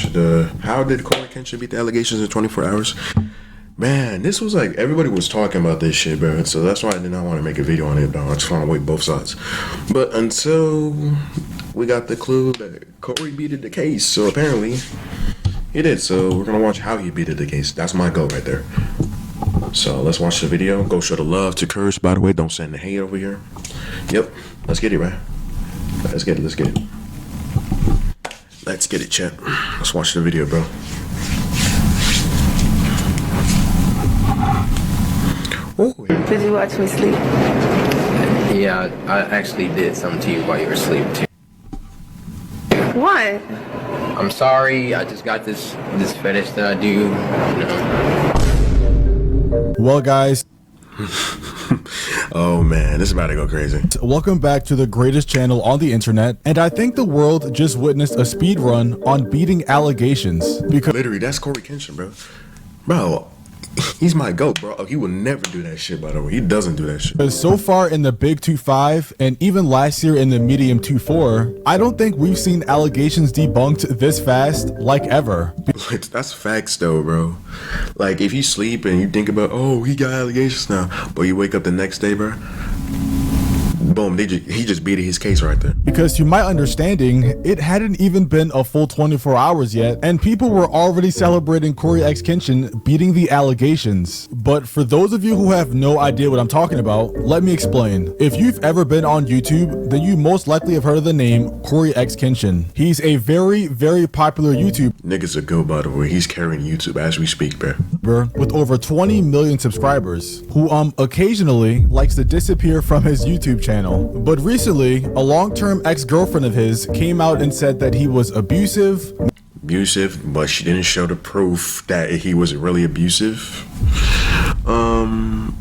watch the how did coryxkenshin beat the allegations in 24 hours. Man, this was like everybody was talking about this shit, bro. So that's why I did not want to make a video on it, dog. I just want to wait both sides. But until we got the clue that Cory beat the case, so apparently he did. So we're gonna watch how he beat the case. That's my goal right there. So let's watch the video. Go show the love to Curse, by the way. Don't send the hate over here. Yep. Let's get it, man. Let's get it. Let's get it. Let's get it, chat. Let's watch the video, bro. Ooh. Did you watch me sleep? Yeah, I actually did something to you while you were asleep too. What? I'm sorry. I just got this fetish that I do. You know. Well, guys. Oh man, this is about to go crazy. Welcome back to the greatest channel on the internet, and I think the world just witnessed a speed run on beating allegations. Because literally, that's coryxkenshin, bro. Bro, he's my goat, bro. He will never do that shit, by the way. He doesn't do that shit. So far in the big 2.5 and even last year in the medium 2.4, I don't think we've seen allegations debunked this fast like ever. That's facts though, bro. Like if you sleep and you think about, oh, he got allegations now, but you wake up the next day, bro, boom, he just beat his case right there. Because to my understanding, it hadn't even been a full 24 hours yet, and people were already celebrating coryxkenshin beating the allegations. But for those of you who have no idea what I'm talking about, let me explain. If you've ever been on YouTube, then you most likely have heard of the name coryxkenshin. He's a very, very popular YouTuber. Niggas a go, by the way. He's carrying YouTube as we speak, bro. With over 20 million subscribers, who occasionally likes to disappear from his YouTube channel. But recently, a long-term ex-girlfriend of his came out and said that he was abusive, but she didn't show the proof that he was really abusive.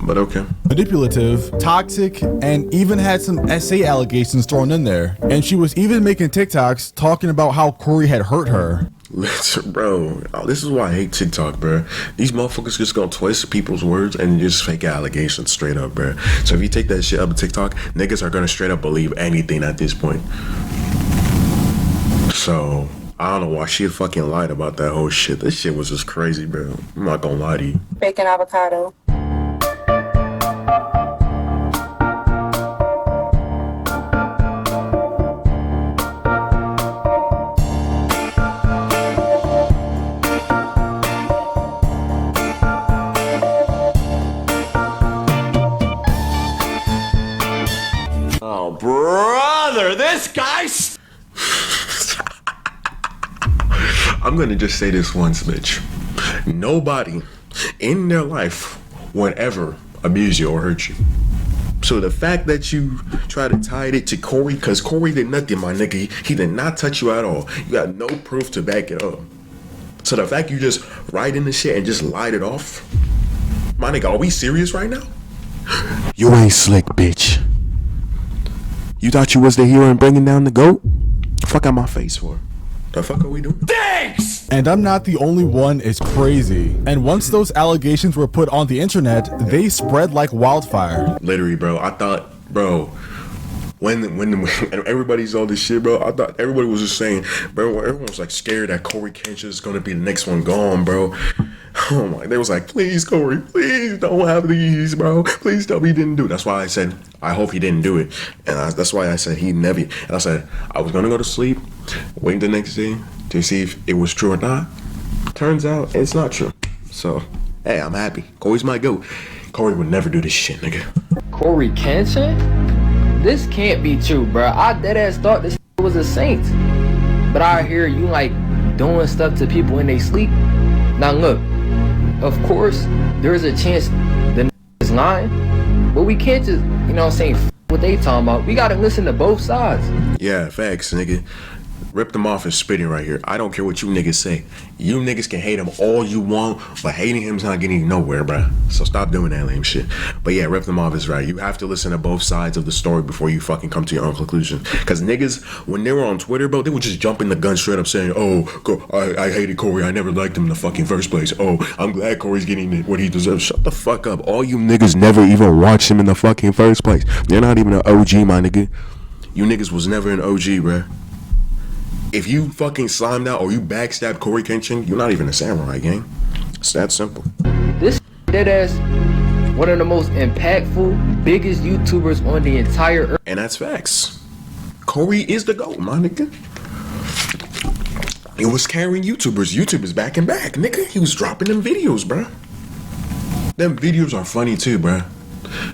But okay. Manipulative, toxic, and even had some SA allegations thrown in there. And she was even making TikToks talking about how Cory had hurt her. Listen, bro, this is why I hate TikTok, bro. These motherfuckers just gonna twist people's words and just fake allegations straight up, bro. So if you take that shit up on TikTok, niggas are gonna straight up believe anything at this point. So I don't know why she fucking lied about that whole shit. This shit was just crazy, bro. I'm not gonna lie to you. Bacon avocado. Oh, brother, this guy's... I'm gonna just say this once, bitch. Nobody in their life would ever abuse you or hurt you. So the fact that you try to tie it to Cory, because Cory did nothing, my nigga. He did not touch you at all. You got no proof to back it up. So the fact you just write in the shit and just lied it off, my nigga, are we serious right now? You ain't slick, bitch. You thought you was the hero and bringing down the GOAT? Fuck out my face for? The fuck are we doing? Thanks! And I'm not the only one, it's crazy. And once those allegations were put on the internet, they spread like wildfire. Literally, bro, I thought, bro, when everybody's all this shit, bro, I thought everybody was just saying, bro, everyone was like scared that coryxkenshin is gonna be the next one gone, bro. Oh my, they was like, please, Cory, please don't have these, bro. Please tell me he didn't do it. That's why I said, I hope he didn't do it. And that's why I said he never. And I said, I was gonna go to sleep, wait the next day to see if it was true or not. Turns out it's not true. So, hey, I'm happy. Cory's my GOAT. Cory would never do this shit, nigga. coryxkenshin? This can't be true, bro. I deadass thought this was a saint. But I hear you like doing stuff to people when they sleep. Now look, of course, there's a chance the is lying, but we can't just, you know what I'm saying, what they talking about. We gotta listen to both sides. Yeah, facts, nigga. Rip them off and spitting right here. I don't care what you niggas say. You niggas can hate him all you want, but hating him's not getting you nowhere, bruh. So stop doing that lame shit. But yeah, rip them off is right. You have to listen to both sides of the story before you fucking come to your own conclusion. Because niggas, when they were on Twitter, bro, they would just jump in the gun straight up saying, oh, I hated Cory. I never liked him in the fucking first place. Oh, I'm glad Cory's getting what he deserves. Shut the fuck up. All you niggas never even watched him in the fucking first place. You're not even an OG, my nigga. You niggas was never an OG, bruh. If you fucking slimed out or you backstabbed coryxkenshin, you're not even a samurai, gang. It's that simple. This dead ass one of the most impactful, biggest YouTubers on the entire earth. And that's facts. Cory is the GOAT, my nigga. He was carrying YouTubers back and back, nigga. He was dropping them videos, bruh. Them videos are funny too, bruh.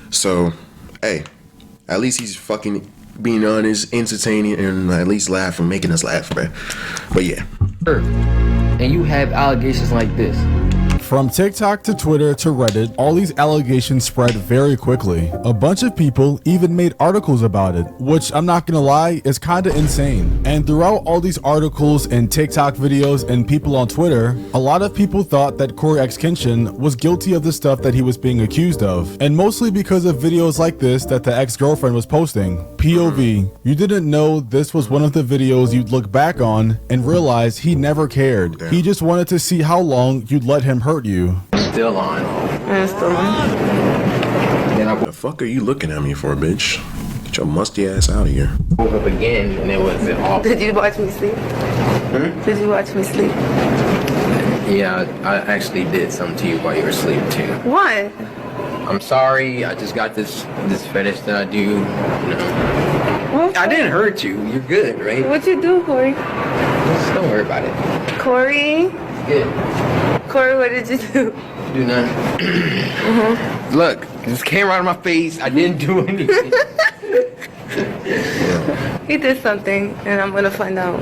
So, hey, at least he's fucking being honest, entertaining, and at least laughing, making us laugh, bruh. But yeah. And you have allegations like this. From TikTok to Twitter to Reddit, all these allegations spread very quickly. A bunch of people even made articles about it, which I'm not gonna lie, is kinda insane. And throughout all these articles and TikTok videos and people on Twitter, a lot of people thought that coryxkenshin was guilty of the stuff that he was being accused of. And mostly because of videos like this that the ex-girlfriend was posting. POV, you didn't know this was one of the videos you'd look back on and realize he never cared. He just wanted to see how long you'd let him hurt you. Still on. And still on. Then The fuck are you looking at me for, bitch? Get your musty ass out of here. woke up again and it was off. Did you watch me sleep? Did you watch me sleep? Yeah, I actually did something to you while you were asleep too. What? I'm sorry, I just got this fetish that I do. You know. I didn't hurt you. You're good, right? What you do, Cory? Just don't worry about it. Cory? Good. Cory, what did you do? Do nothing. Look, this came right in my face. I didn't do anything. He did something, and I'm gonna find out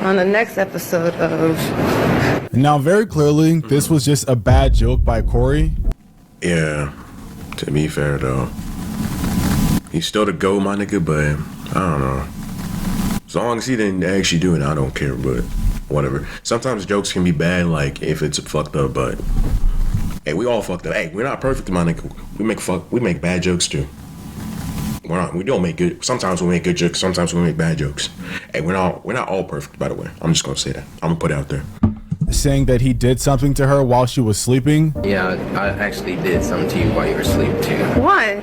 on the next episode of. Now, very clearly, this was just a bad joke by Cory. Yeah, to be fair though, he's still the GOAT, my nigga, but I don't know. As long as he didn't actually do it, I don't care, but whatever. Sometimes jokes can be bad, like if it's fucked up, but hey, we all fucked up. Hey, we're not perfect, my nigga. We make bad jokes too. We don't make good. Sometimes we make good jokes. Sometimes we make bad jokes. Hey, we're not all perfect, by the way. I'm just gonna say that. I'm gonna put it out there. Saying that he did something to her while she was sleeping. Yeah, I actually did something to you while you were asleep too. What?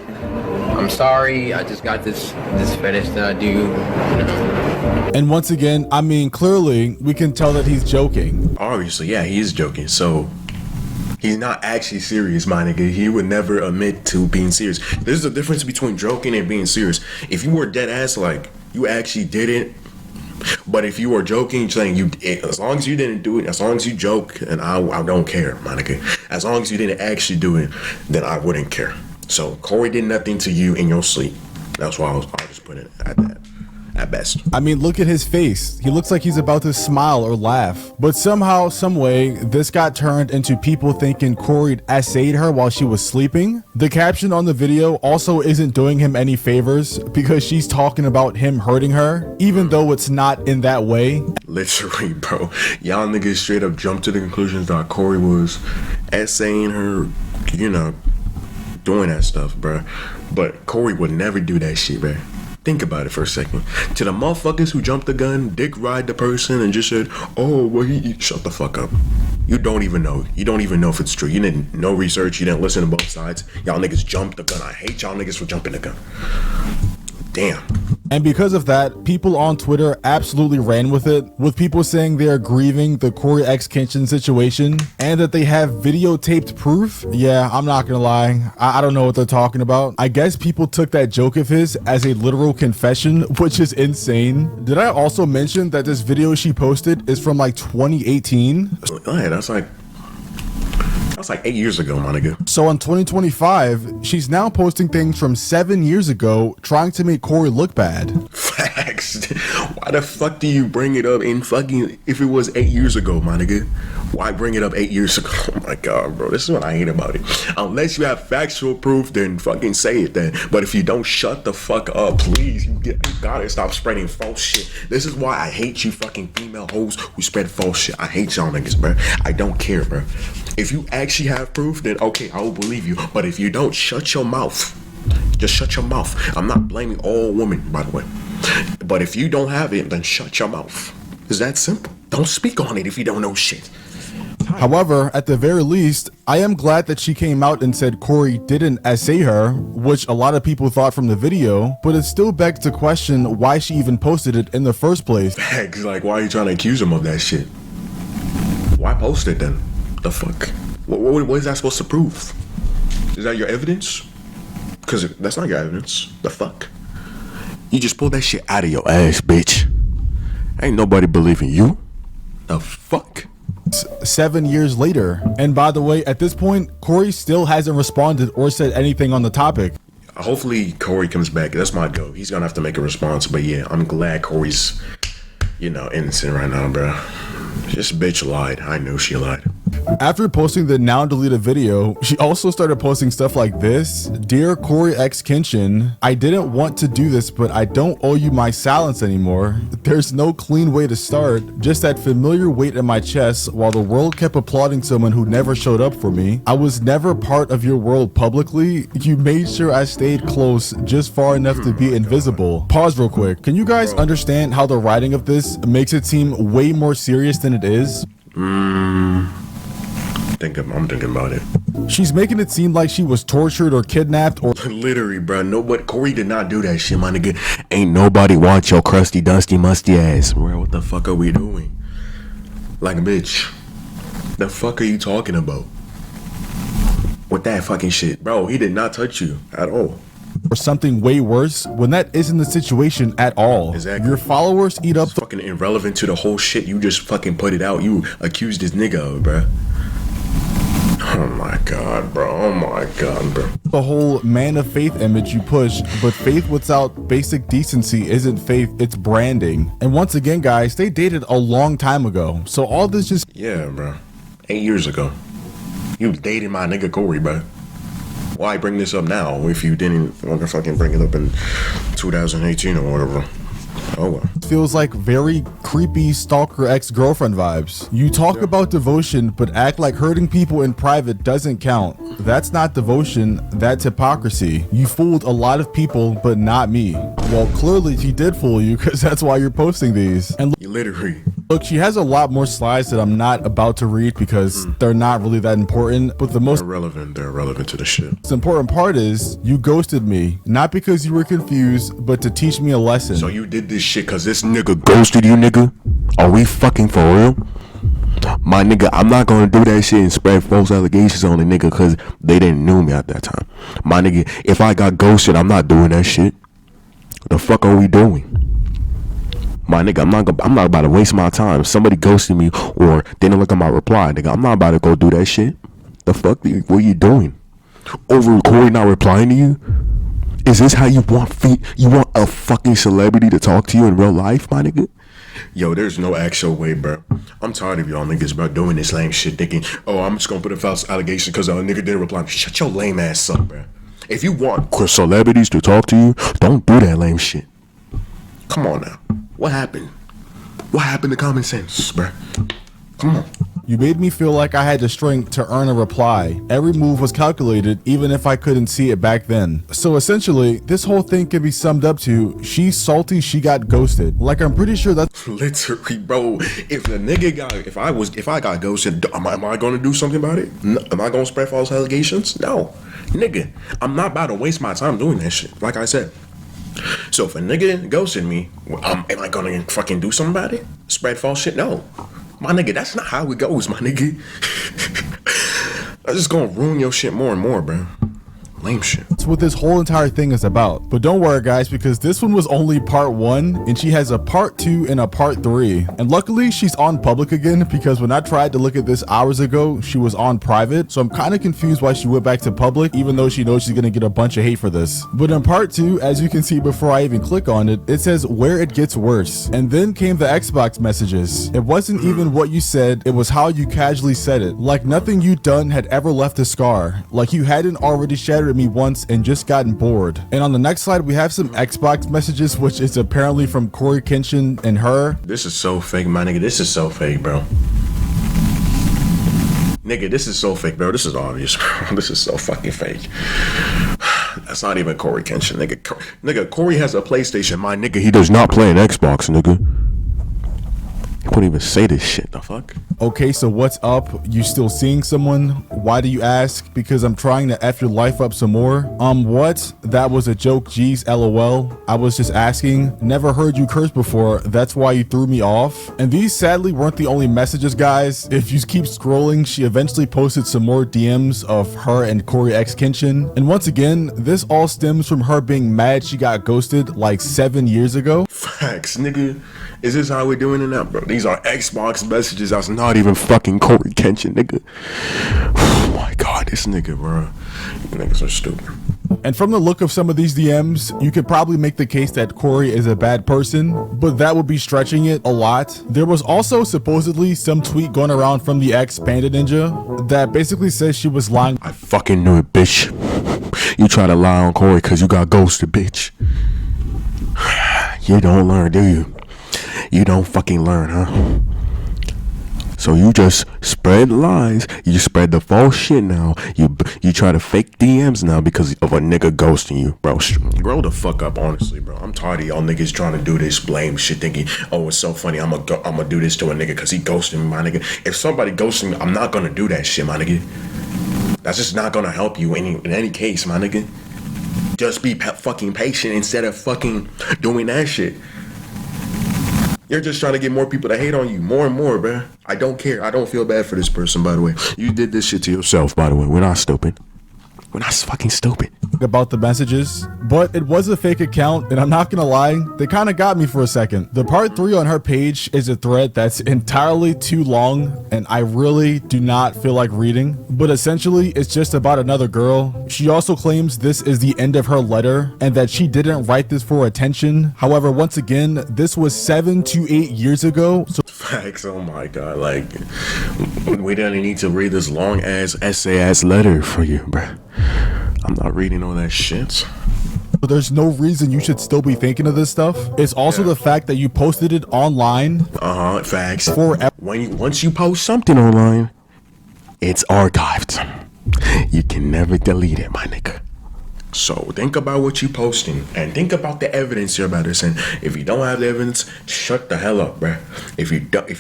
I'm sorry, I just got this fetish that I do. You know. And once again, I mean, clearly, we can tell that he's joking. Obviously, yeah, he is joking. So he's not actually serious, my nigga. He would never admit to being serious. There's a difference between joking and being serious. If you were dead ass, like you actually did it. But if you were joking, saying as long as you didn't do it, as long as you joke, and I don't care, my nigga. As long as you didn't actually do it, then I wouldn't care. So Cory did nothing to you in your sleep. That's why I'll just put it at that. At best. I mean, look at his face. He looks like he's about to smile or laugh. But somehow, some way, this got turned into people thinking Cory essayed her while she was sleeping. The caption on the video also isn't doing him any favors because she's talking about him hurting her, even though it's not in that way. Literally, bro. Y'all niggas straight up jumped to the conclusions that Cory was essaying her, you know, doing that stuff, bro. But Cory would never do that shit, bro. Think about it for a second. To the motherfuckers who jumped the gun, dick ride the person, and just said, "Oh, well, he shut the fuck up." You don't even know. You don't even know if it's true. You didn't know research. You didn't listen to both sides. Y'all niggas jumped the gun. I hate y'all niggas for jumping the gun. Damn. And because of that, people on Twitter absolutely ran with it, with people saying they are grieving the coryxkenshin situation and that they have videotaped proof. Yeah, I'm not gonna lie, I don't know what they're talking about. I guess people took that joke of his as a literal confession, which is insane. Did I also mention that this video she posted is from like 2018? Yeah, that's like 8 years ago, my nigga. So in 2025, she's now posting things from 7 years ago, trying to make Cory look bad. Facts. Why the fuck do you bring it up in fucking, if it was 8 years ago, my nigga? Why bring it up 8 years ago? Oh my god, bro. This is what I hate about it. Unless you have factual proof, then fucking say it then. But if you don't, shut the fuck up, please. You gotta stop spreading false shit. This is why I hate you fucking female hoes who spread false shit. I hate y'all niggas, bro. I don't care, bro. If you actually have proof, then okay, I will believe you. But if you don't, shut your mouth. Just shut your mouth. I'm not blaming all women, by the way. But if you don't have it, then shut your mouth. It's that simple. Don't speak on it if you don't know shit. However, at the very least, I am glad that she came out and said Cory didn't essay her, which a lot of people thought from the video, but it still begs to question why she even posted it in the first place. Like, why are you trying to accuse him of that shit? Why post it then? The fuck? What is that supposed to prove? Is that your evidence? Because that's not your evidence. The fuck? You just pulled that shit out of your ass, bitch. Ain't nobody believing you. The fuck? 7 years later. And by the way, at this point, Cory still hasn't responded or said anything on the topic. Hopefully Cory comes back. That's my goal. He's gonna have to make a response. But yeah, I'm glad Cory's, innocent right now, bro. This bitch lied. I know she lied. After posting the now deleted video, she also started posting stuff like this. Dear coryxkenshin, I didn't want to do this, but I don't owe you my silence anymore. There's no clean way to start, just that familiar weight in my chest while the world kept applauding someone who never showed up for me. I was never part of your world publicly. You made sure I stayed close, just far enough to be invisible. Pause real quick. Can you guys understand how the writing of this makes it seem way more serious than it is? I'm thinking about it. She's making it seem like she was tortured or kidnapped or literally, bro. Cory did not do that shit, my nigga. Ain't nobody want your crusty, dusty, musty ass, bro. What the fuck are we doing? Like, bitch, the fuck are you talking about with that fucking shit, bro? He did not touch you at all. Or something way worse when that isn't the situation at all. Exactly. Your followers eat up it's fucking irrelevant to the whole shit. You just fucking put it out. You accused this nigga of, bro. Oh my god, bro. the whole man of faith image you push, but faith without basic decency isn't faith, it's branding. And once again, guys, they dated a long time ago, so all this just yeah, bro. 8 years ago. You was dating my nigga Cory, bro. Why bring this up now if you didn't want to fucking bring it up in 2018 or whatever? Oh well. feels like very creepy stalker ex-girlfriend vibes. You talk about devotion, but act like hurting people in private doesn't count. That's not devotion, that's hypocrisy. You fooled a lot of people, but not me. Well, clearly she did fool you, because that's why you're posting these. And You literally. look, she has a lot more slides that I'm not about to read because they're not really that important, but the most They're irrelevant to the shit. important part is you ghosted me, not because you were confused, but to teach me a lesson. So you did this shit cause this nigga ghosted you, nigga? Are we fucking for real? My nigga, I'm not gonna do that shit and spread false allegations on the nigga cause they didn't know me at that time. My nigga, if I got ghosted, I'm not doing that shit. The fuck are we doing? My nigga, I'm not about to waste my time. If somebody ghosted me or didn't look at my reply, nigga, I'm not about to go do that shit. The fuck, what are you doing? Over Cory not replying to you? Is this how you want you want a fucking celebrity to talk to you in real life, my nigga? Yo, there's no actual way, bro. I'm tired of y'all niggas, bro, doing this lame shit, thinking, oh, I'm just gonna put a false allegation because a nigga didn't reply. Shut your lame ass up, bro. If you want celebrities to talk to you, don't do that lame shit. Come on now. What happened? What happened to common sense, bro? Come on. You made me feel like I had the strength to earn a reply. Every move was calculated, even if I couldn't see it back then. So essentially, this whole thing can be summed up to, she's salty she got ghosted. Like, I'm pretty sure that's Literally, bro. If the nigga got, if I got ghosted, am I gonna do something about it? No, am I gonna spread false allegations? No, nigga. I'm not about to waste my time doing that shit. Like I said. So if a nigga ghosted me, am I gonna fucking do something about it? Spread false shit? No. My nigga, that's not how it goes, my nigga. That's just gonna ruin your shit more and more, bro. Lame shit. That's what this whole entire thing is about. But don't worry, guys, because this one was only part 1 and she has a part 2 and a part 3. And luckily she's on public again, because when I tried to look at this hours ago, she was on private. So I'm kind of confused why she went back to public, even though she knows she's gonna get a bunch of hate for this. But in part 2, as you can see before I even click on it, it says where it gets worse. And then came the Xbox messages. It wasn't even what you said, it was how you casually said it. Like nothing you'd done had ever left a scar. Like you hadn't already shattered me once and just gotten bored. And on the next slide we have some Xbox messages, which is apparently from coryxkenshin and her. This is so fake, my nigga. This is so fake, bro. Nigga, this is so fake, bro. This is obvious, bro. This is so fucking fake. That's not even coryxkenshin, nigga. Nigga, Cory has a PlayStation, my nigga. He does not play an Xbox, nigga. I couldn't even say this shit, the fuck? Okay, so what's up? You still seeing someone? Why do you ask? Because I'm trying to F your life up some more. What? That was a joke, geez, LOL. I was just asking. Never heard you curse before. That's why you threw me off. And these sadly weren't the only messages, guys. If you keep scrolling, she eventually posted some more DMs of her and coryxkenshin. And once again, this all stems from her being mad she got ghosted like 7 years ago. Facts, nigga. Is this how we're doing it now, bro? These are Xbox messages. That's not even fucking coryxkenshin, nigga. Oh my god, this nigga, bro. You niggas are stupid. And from the look of some of these DMs, you could probably make the case that Cory is a bad person, but that would be stretching it a lot. There was also supposedly some tweet going around from the ex Panda Ninja that basically says she was lying. I fucking knew it, bitch. You try to lie on Cory because you got ghosted, bitch. You don't learn, do you? You don't fucking learn, huh? So you just spread lies. You spread the false shit now. You try to fake DMs now because of a nigga ghosting you, bro. Grow the fuck up, honestly, bro. I'm tired of y'all niggas trying to do this blame shit, thinking, oh, it's so funny. I'm gonna do this to a nigga because he ghosted me, my nigga. If somebody ghosted me, I'm not gonna do that shit, my nigga. That's just not gonna help you in any case, my nigga. Just be fucking patient instead of fucking doing that shit. You're just trying to get more people to hate on you more and more, bruh. I don't care. I don't feel bad for this person, by the way. You did this shit to yourself, by the way. We're not stupid. We're not fucking stupid. About the messages, but it was a fake account, and I'm not gonna lie, they kind of got me for a second. The part 3 on her page is a thread that's entirely too long, and I really do not feel like reading, but essentially it's just about another girl. She also claims this is the end of her letter and that she didn't write this for attention. However, once again, this was 7 to 8 years ago. So facts, oh my god, like, we didn't need to read this long ass essay ass letter for you, bruh. I'm not reading all that shit. There's no reason you should still be thinking of this stuff. It's also the fact that you posted it online. Facts. Once you post something online, it's archived. You can never delete it, my nigga. So think about what you posting and think about the evidence you're about to send. If you don't have the evidence, shut the hell up, bruh. If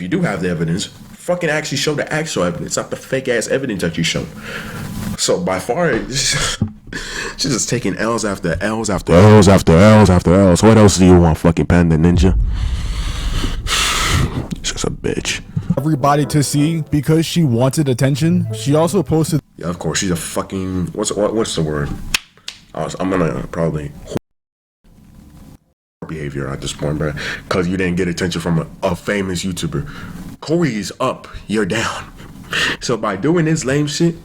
you do have the evidence, fucking actually show the actual evidence, not the fake ass evidence that you showed. So by far, she's just taking L's after L's after L's after L's after L's. What else do you want, fucking Panda Ninja? She's just a bitch. Everybody to see because she wanted attention. She also posted. Yeah, of course, she's a fucking what's the word? I'm gonna probably behavior at this point, bro, because you didn't get attention from a famous YouTuber. Cory's up, you're down. So by doing this lame shit,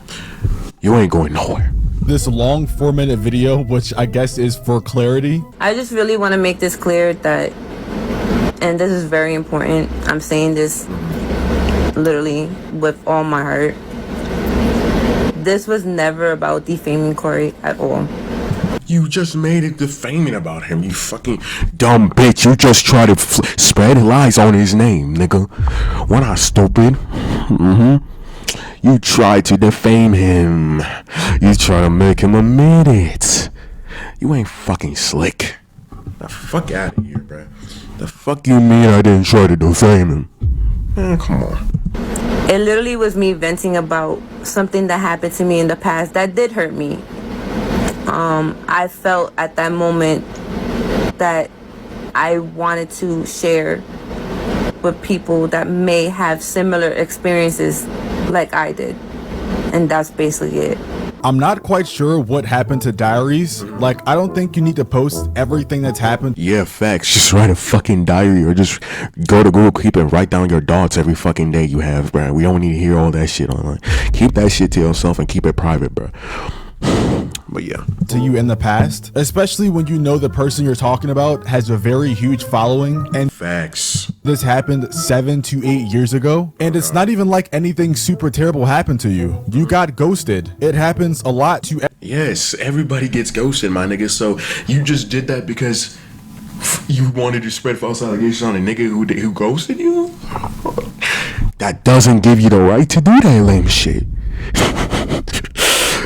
you ain't going nowhere. This long 4-minute video, which I guess is for clarity. I just really want to make this clear that, and this is very important, I'm saying this literally with all my heart. This was never about defaming Cory at all. You just made it defaming about him, you fucking dumb bitch. You just try to spread lies on his name, nigga. We're not stupid. You tried to defame him. You try to make him admit it. You ain't fucking slick. The fuck out of here, bro. The fuck you mean I didn't try to defame him? Man, come on. It literally was me venting about something that happened to me in the past that did hurt me. I felt at that moment that I wanted to share with people that may have similar experiences like I did. And that's basically it. I'm not quite sure what happened to Diaries. Like, I don't think you need to post everything that's happened. Yeah, facts. Just write a fucking diary or just go to Google Keep and write down your thoughts every fucking day you have, bro. We don't need to hear all that shit online. Keep that shit to yourself and keep it private, bro. But yeah, to you in the past, especially when you know the person you're talking about has a very huge following. And facts, this happened 7 to 8 years ago, and it's not even like anything super terrible happened to you. You got ghosted. It happens a lot to yes, everybody gets ghosted, my nigga. So you just did that because you wanted to spread false allegations on a nigga who ghosted you? That doesn't give you the right to do that lame shit.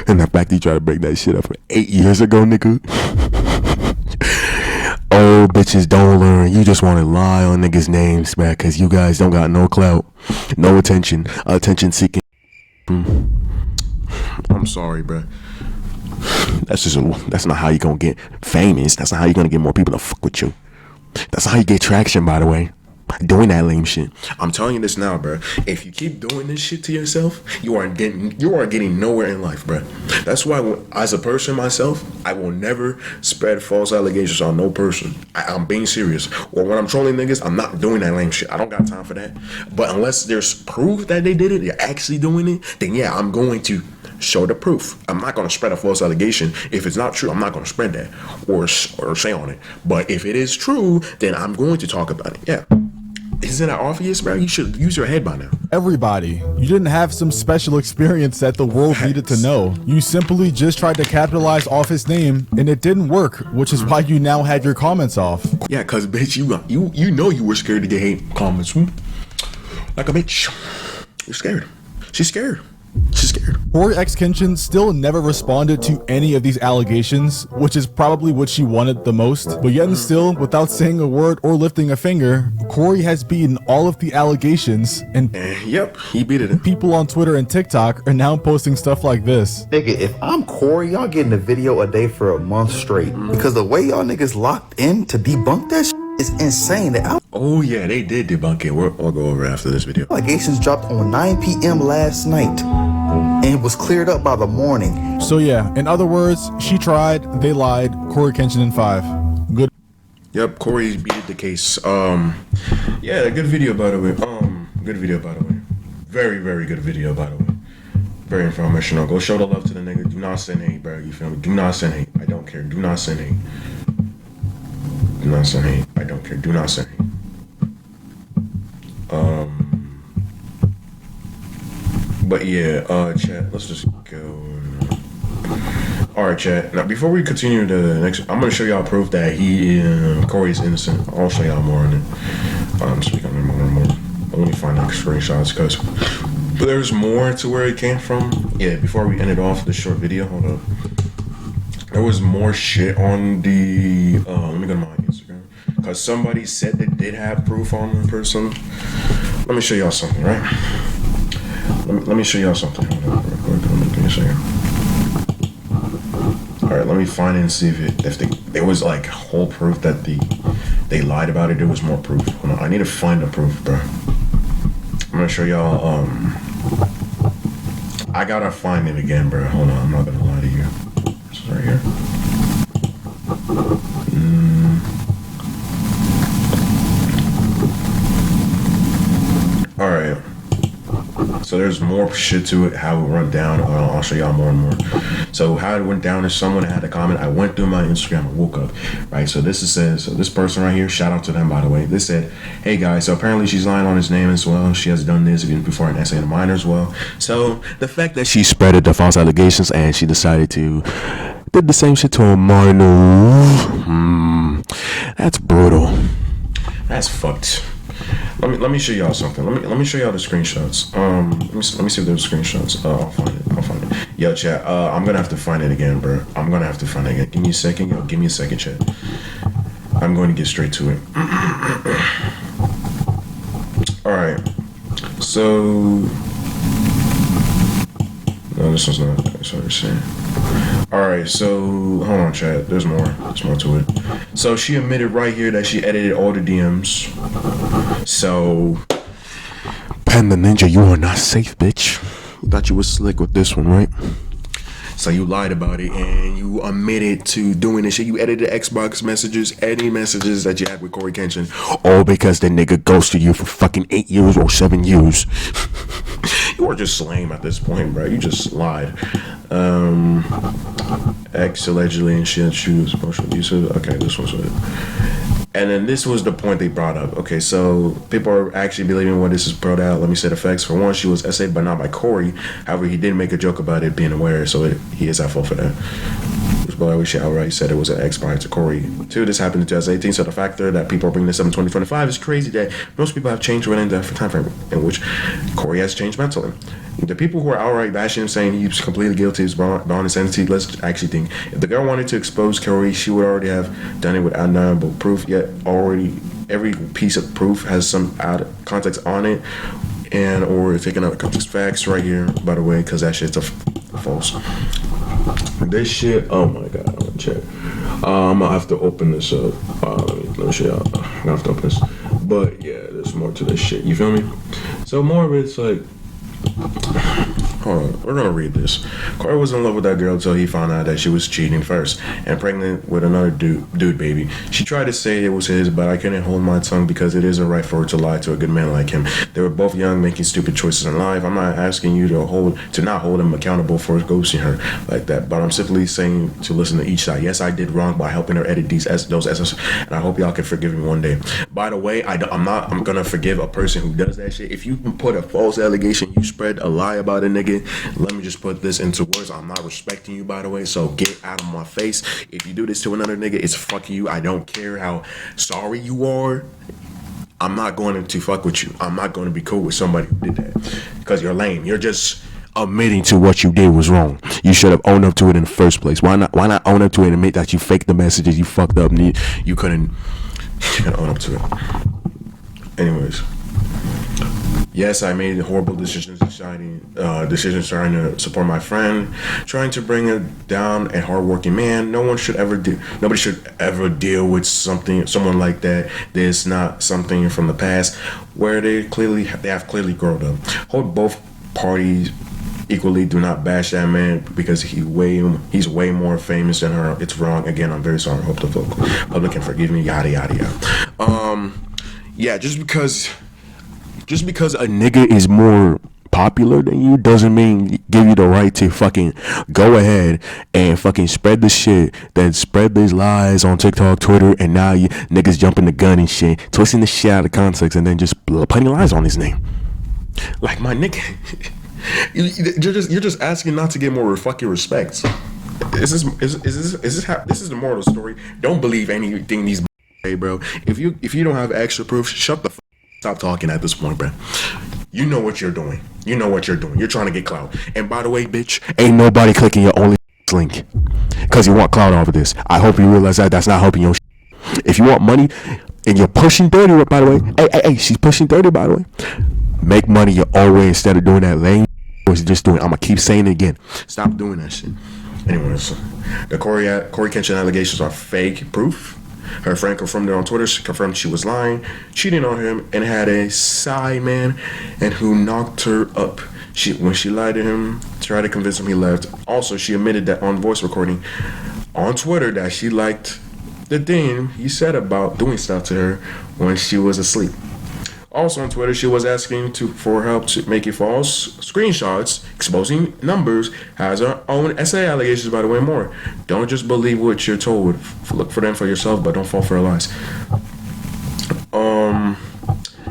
And the fact that you try to break that shit up from 8 years ago, nigga. Oh, bitches don't learn. You just want to lie on niggas' names, man, because you guys don't got no clout, no attention seeking. I'm sorry, bro. That's not how you gonna get famous. That's not how you gonna get more people to fuck with you. That's how you get traction, by the way. Doing that lame shit. I'm telling you this now, bro. If you keep doing this shit to yourself, you are getting nowhere in life, bro. That's why, as a person myself, I will never spread false allegations on no person. I'm being serious. Or when I'm trolling niggas, I'm not doing that lame shit. I don't got time for that. But unless there's proof that they did it, they're actually doing it, then yeah, I'm going to show the proof. I'm not going to spread a false allegation. If it's not true, I'm not going to spread that or say on it. But if it is true, then I'm going to talk about it. Yeah. Isn't that obvious, bro? You should use your head by now. Everybody, you didn't have some special experience that the world needed to know. You simply just tried to capitalize off his name, and it didn't work, which is why you now had your comments off. Yeah, cause bitch, you know you were scared to get hate comments. Like a bitch. You're scared. She's scared. She's scared. coryxkenshin still never responded to any of these allegations, which is probably what she wanted the most. But yet and still, without saying a word or lifting a finger, Cory has beaten all of the allegations, and yep, he beat it. People on Twitter and TikTok are now posting stuff like this. Nigga, if I'm Cory, y'all getting a video a day for a month straight. Because the way y'all niggas locked in to debunk that shit is insane. Oh yeah, they did debunk it. We'll go over after this video. Allegations dropped on 9 p.m. last night, and it was cleared up by the morning. So yeah, in other words, she tried, they lied, coryxkenshin in 5. Good. Yep, Cory beat the case. Yeah, good video by the way. Good video by the way. Very, very good video by the way. Very informational. Go show the love to the nigga. Do not send hate, bro. You feel me? Do not send hate. I don't care. Do not send hate. Do not send hate. I don't care. Do not send hate. But yeah, chat, let's just go. Alright, chat. Now, before we continue to the next, I'm going to show y'all proof that Cory is innocent. I'll show y'all more on it. Speaking of more. I only find like screenshots because there's more to where it came from. Yeah, before we ended off the short video, hold up. There was more shit on the, let me go to my Instagram. Because somebody said they did have proof on the person. Let me show y'all something, right? Let me show y'all something. Hold on, real quick. Give me a second. Alright, let me find it and see if there was like whole proof that they lied about it. There was more proof. Hold on, I need to find the proof, bro. I'm gonna show y'all, I gotta find it again, bro. Hold on, I'm not gonna lie to you. This is right here. Alright. So there's more shit to it, how it went down. I'll show y'all more and more. So how it went down is someone had a comment. I went through my Instagram, I woke up, right? So this person right here, shout out to them, by the way. They said, hey guys, so apparently she's lying on his name as well. She has done this even before an essay in a minor as well. So the fact that she spreaded the false allegations and she decided to did the same shit to a minor, that's brutal. That's fucked. Let me show y'all something. Let me show y'all the screenshots. Let me see if there's screenshots. I'll find it. Yo, chat. I'm gonna have to find it again, bro. I'm gonna have to find it again. Give me a second. Yo, give me a second, chat. I'm going to get straight to it. All right. So no, this one's not. That's what I'm saying. Alright, so hold on, chat. There's more. There's more to it. So she admitted right here that she edited all the DMs. So Panda Ninja, you are not safe, bitch. Thought you was slick with this one, right? So you lied about it and you admitted to doing this shit. You edited Xbox messages, any messages that you had with coryxkenshin, all because the nigga ghosted you for fucking 8 years or 7 years. You are just lame at this point, bro. You just lied. X allegedly and shit, she was emotional abusive. Okay, this was it. And then this was the point they brought up. Okay, so people are actually believing what this is brought out. Let me say the facts. For one, she was essayed, but not by Cory. However, he did make a joke about it being aware, so he is at fault for that. but she outright said it was an ex prior to Cory. 2, this happened in 2018, so the factor that people are bringing this up in 2025 is crazy that most people have changed within the time frame in which Cory has changed mentally. The people who are outright bashing him, saying he's completely guilty, is beyond insanity, let's actually think. If the girl wanted to expose Cory, she would already have done it with undeniable proof, yet already every piece of proof has some out of context on it, and or taking out context facts right here, by the way, because that shit's false. This shit, oh my god, I'm gonna check. I'm gonna have to open this up. Let me show y'all. I'm gonna have to open this. But yeah, there's more to this shit, you feel me? So more of it's like, hold on, we're gonna read this. Cory was in love with that girl until he found out that she was cheating first and pregnant with another dude baby. She tried to say it was his, but I couldn't hold my tongue because it isn't right for her to lie to a good man like him. They were both young, making stupid choices in life. I'm not asking you to not hold him accountable for ghosting her like that, but I'm simply saying to listen to each side. Yes, I did wrong by helping her edit those essays, and I hope y'all can forgive me one day. By the way, I'm gonna forgive a person who does that shit. If you put a false allegation, you spread a lie about a nigga, let me just put this into words. I'm not respecting you, by the way, so get out of my face. If you do this to another nigga, it's fucking you. I don't care how sorry you are. I'm not going to fuck with you. I'm not going to be cool with somebody who did that because you're lame. You're just admitting to what you did was wrong. You should have owned up to it in the first place. Why not own up to it and admit that you faked the messages, you fucked up, and you couldn't own up to it. Anyways, yes, I made horrible decisions trying to support my friend, trying to bring it down, a hardworking man. Nobody should ever deal with someone like that. There's not something from the past where they have clearly grown up. Hold both parties equally. Do not bash that man because he's way more famous than her. It's wrong. Again, I'm very sorry. Hope the public can forgive me. Yada yada yada. Yeah, just because a nigga is more popular than you doesn't mean give you the right to fucking go ahead and fucking spread the shit, then spread these lies on TikTok, Twitter, and now you niggas jumping the gun and shit, twisting the shit out of context, and then just putting lies on his name. Like, my nigga, you're just asking not to get more fucking respect. This is the moral of the story. Don't believe anything these say, bro. If you don't have extra proof, shut the fuck. Stop talking at this point, bro. You know what you're doing. You're trying to get clout. And by the way, bitch, ain't nobody clicking your only link because you want clout off of this. I hope you realize that's not helping your If you want money and you're pushing 30, by the way, hey, she's pushing 30, by the way. Make money your own way instead of doing that lame just doing. I'm gonna keep saying it again. Stop doing that shit. Anyways, the coryxkenshin allegations are fake proof. Her friend confirmed it on Twitter. She confirmed she was lying, cheating on him, and had a side man, and who knocked her up. When she lied to him, tried to convince him, he left. Also, she admitted that on voice recording on Twitter that she liked the thing he said about doing stuff to her when she was asleep. Also on Twitter, she was asking for help to make it false screenshots, exposing numbers, has her own essay allegations, by the way, more. Don't just believe what you're told. Look for them for yourself, but don't fall for her lies.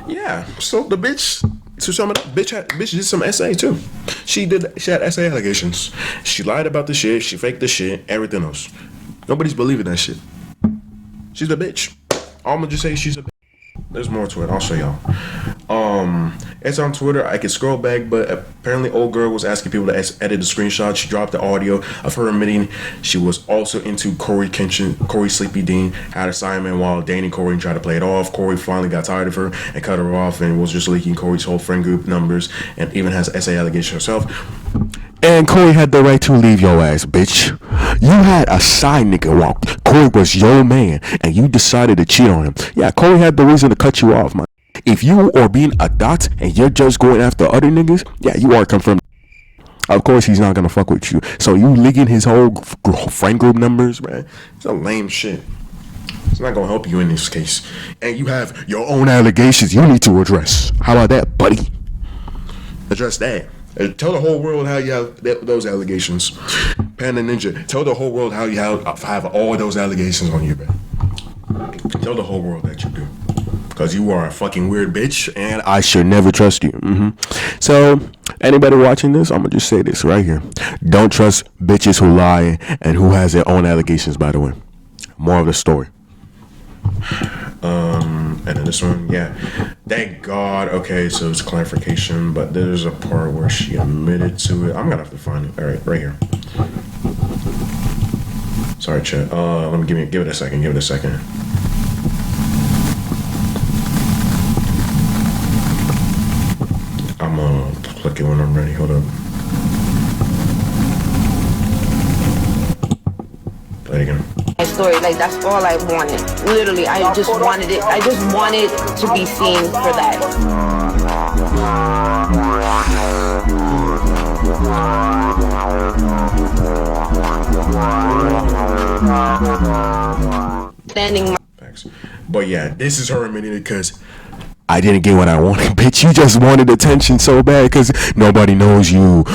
Yeah, so the bitch, to sum it up, bitch did some essay too. She had essay allegations. She lied about the shit, she faked the shit, everything else. Nobody's believing that shit. She's a bitch. I'm gonna just say she's a bitch. There's more to it. I'll show y'all. It's on Twitter. I can scroll back, but apparently old girl was asking people to edit the screenshot. She dropped the audio of her admitting she was also into Cory's Sleepy Dean, had assignment while dating Cory and tried to play it off. Cory finally got tired of her and cut her off and was just leaking Cory's whole friend group numbers and even has essay allegation herself. And Cory had the right to leave your ass, bitch. You had a side nigga while Cory was your man and you decided to cheat on him. Yeah, Cory had the reason to cut you off, man. If you are being a dot and you're just going after other niggas, yeah, you are confirmed. Of course, he's not gonna fuck with you. So you leaking his whole friend group numbers, man. It's a lame shit. It's not gonna help you in this case. And you have your own allegations you need to address. How about that, buddy? Address that. Tell the whole world how you have those allegations. Panda Ninja, tell the whole world how you have all those allegations on you, man. Tell the whole world that you do. Because you are a fucking weird bitch and I should never trust you. So Anybody watching this, I'm gonna just say this right here. Don't trust bitches who lie and who has their own allegations, by the way. More of the story. And then this one, yeah. Thank God. Okay, so it's clarification, but there's a part where she admitted to it. I'm gonna have to find it. All right, right here. Sorry, chat. Let me give it a second. Give it a second. I'm gonna click it when I'm ready. Hold up. Play it again. My story, like that's all I wanted. Literally, I just wanted it. I just wanted to be seen for that. Standing. Facts. But yeah, this is her admitting it because I didn't get what I wanted. Bitch, you just wanted attention so bad because nobody knows you.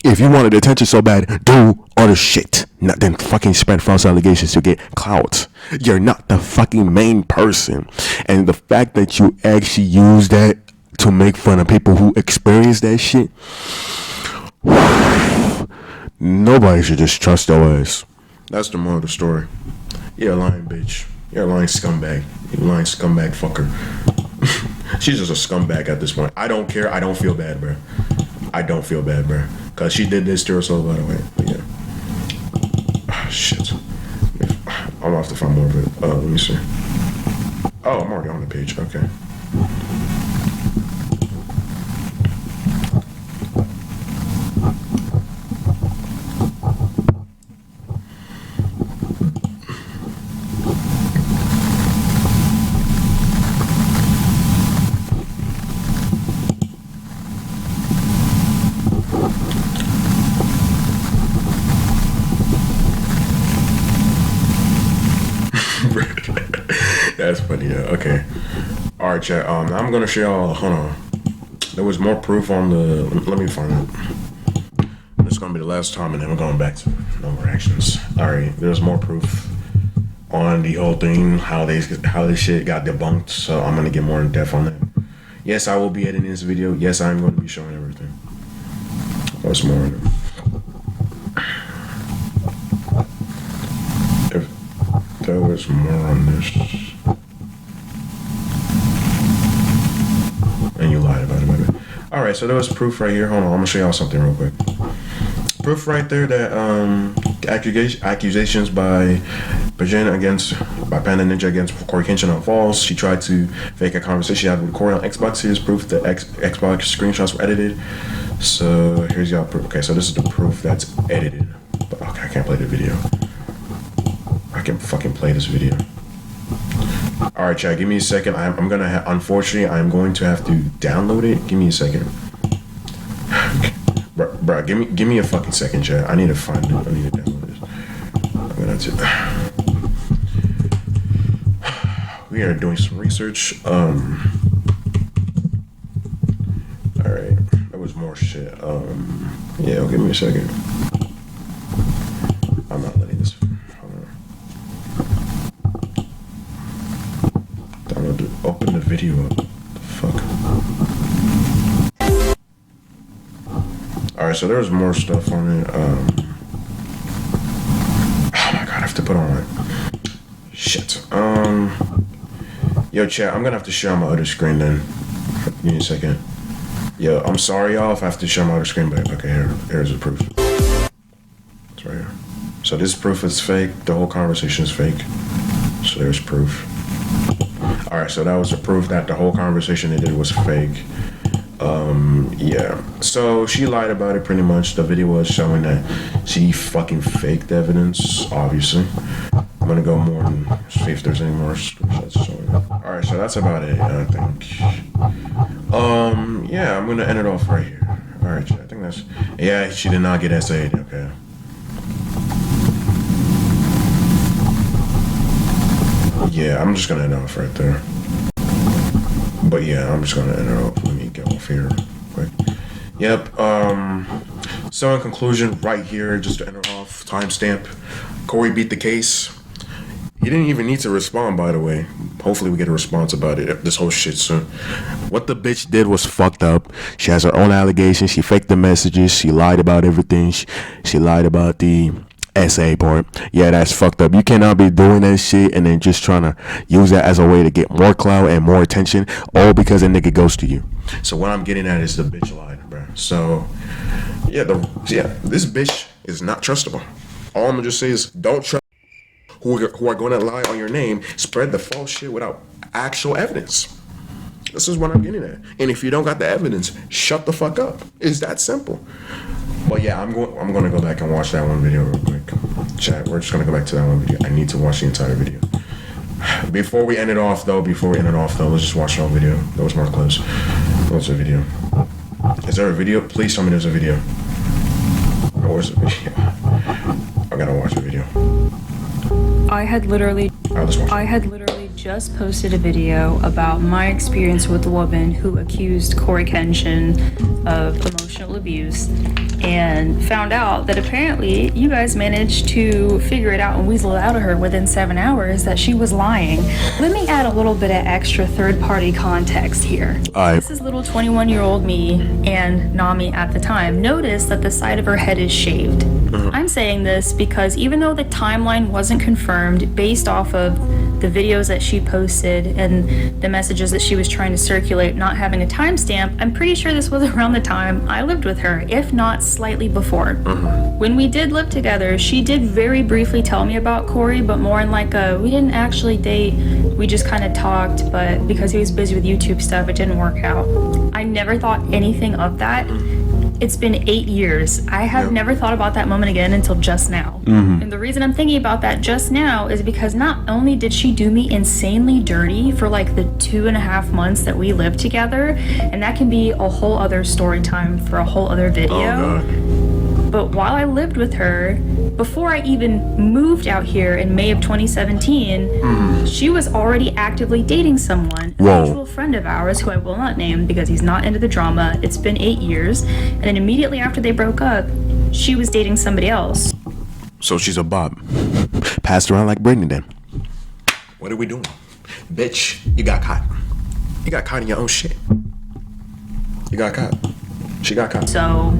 If you wanted attention so bad, do other shit. Not then fucking spread false allegations to get clout. You're not the fucking main person. And the fact that you actually use that to make fun of people who experience that shit, nobody should just trust your ass. That's the moral of the story. You're a lying bitch. You're a lying scumbag. You're a lying scumbag fucker. She's just a scumbag at this point. I don't care. I don't feel bad, bro. I don't feel bad, bro. Because she did this to herself, by the way. But yeah. Oh, shit. I'm gonna have to find more of it. Let me see. Oh, I'm already on the page. Okay. That's funny, yeah. Okay. Alright, chat. I'm gonna show y'all. Hold on. There was more proof on the. Let me find it. This is gonna be the last time, and then we're going back to no more actions. Alright. There's more proof on the whole thing. How this shit got debunked. So I'm gonna get more in depth on that. Yes, I will be editing this video. Yes, I'm going to be showing everything. What's more on it? If there was more on this. And you lied about it, baby. Alright, so there was proof right here. Hold on, I'm gonna show y'all something real quick. Proof right there that accusations by Panda Ninja against coryxkenshin are false. She tried to fake a conversation she had with Cory on Xbox. Here's proof that Xbox screenshots were edited. So here's y'all proof. Okay, so this is the proof that's edited. But okay, I can't play the video. I can fucking play this video. Alright, chat, give me a second. I'm gonna unfortunately, I'm going to have to download it. Give me a second. Bruh, give me a fucking second, chat. I need to find it. I need to download this. I'm gonna have to. We are doing some research. Alright, there was more shit. Yeah, give me a second. I'm not letting this. Open the video up. The fuck. Alright, so there's more stuff on it. Oh my god, I have to put on it. Shit. Yo, chat, I'm gonna have to share my other screen then. Give me a second. Yo, I'm sorry, y'all, if I have to share my other screen, but okay, here's the proof. It's right here. So this proof is fake. The whole conversation is fake. So there's proof. Alright, so that was the proof that the whole conversation they did was fake. Yeah. So she lied about it pretty much. The video was showing that she fucking faked evidence, obviously. I'm gonna go more and see if there's any more screenshots showing it. Alright, so that's about it, I think. Yeah, I'm gonna end it off right here. Alright, I think that's. Yeah, she did not get SA'd, okay. Yeah, I'm just gonna end off right there. But yeah, I'm just gonna end it off. Let me get off here quick. Yep. So in conclusion, right here, just to end it off, timestamp. Cory beat the case. He didn't even need to respond, by the way. hopefully we get a response about it, this whole shit soon. What the bitch did was fucked up. She has her own allegations. She faked the messages. She lied about everything. She lied about the essay part. Yeah, that's fucked up. You cannot be doing that shit and then just trying to use that as a way to get more clout and more attention, all because a nigga ghosted you. So what I'm getting at is the bitch lied, bro. So yeah, this bitch is not trustable. All I'm gonna just say is don't trust who are going to lie on your name, spread the false shit without actual evidence. This is what I'm getting at. And if you don't got the evidence, shut the fuck up. It's that simple. But yeah, I'm going to go back and watch that one video real quick. Chat, we're just going to go back to that one video. I need to watch the entire video. Before we end it off though, let's just watch the whole video. That was more close. What's the video? Is there a video? Please tell me there's a video. Where's the video? I gotta watch the video. I had literally just posted a video about my experience with a woman who accused coryxkenshin of emotional abuse, and found out that apparently you guys managed to figure it out and weasel it out of her within 7 hours that she was lying. Let me add a little bit of extra third-party context here. This is little 21-year-old me and Nami at the time. Notice that the side of her head is shaved. I'm saying this because even though the timeline wasn't confirmed based off of the videos that she posted and the messages that she was trying to circulate not having a timestamp, I'm pretty sure this was around the time I lived with her, if not slightly before. When we did live together, she did very briefly tell me about Cory, but more in like we didn't actually date, we just kind of talked, but because he was busy with YouTube stuff, it didn't work out. I never thought anything of that. It's been 8 years. I have never thought about that moment again until just now. And the reason I'm thinking about that just now is because not only did she do me insanely dirty for like the 2.5 months that we lived together, and that can be a whole other story time for a whole other video. But while I lived with her, before I even moved out here in May of 2017, she was already actively dating someone, a mutual friend of ours who I will not name because he's not into the drama. It's been 8 years. And then immediately after they broke up, she was dating somebody else. So she's a bop. Passed around like Brittany then. What are we doing? Bitch, you got caught. You got caught in your own shit. You got caught. She got caught. So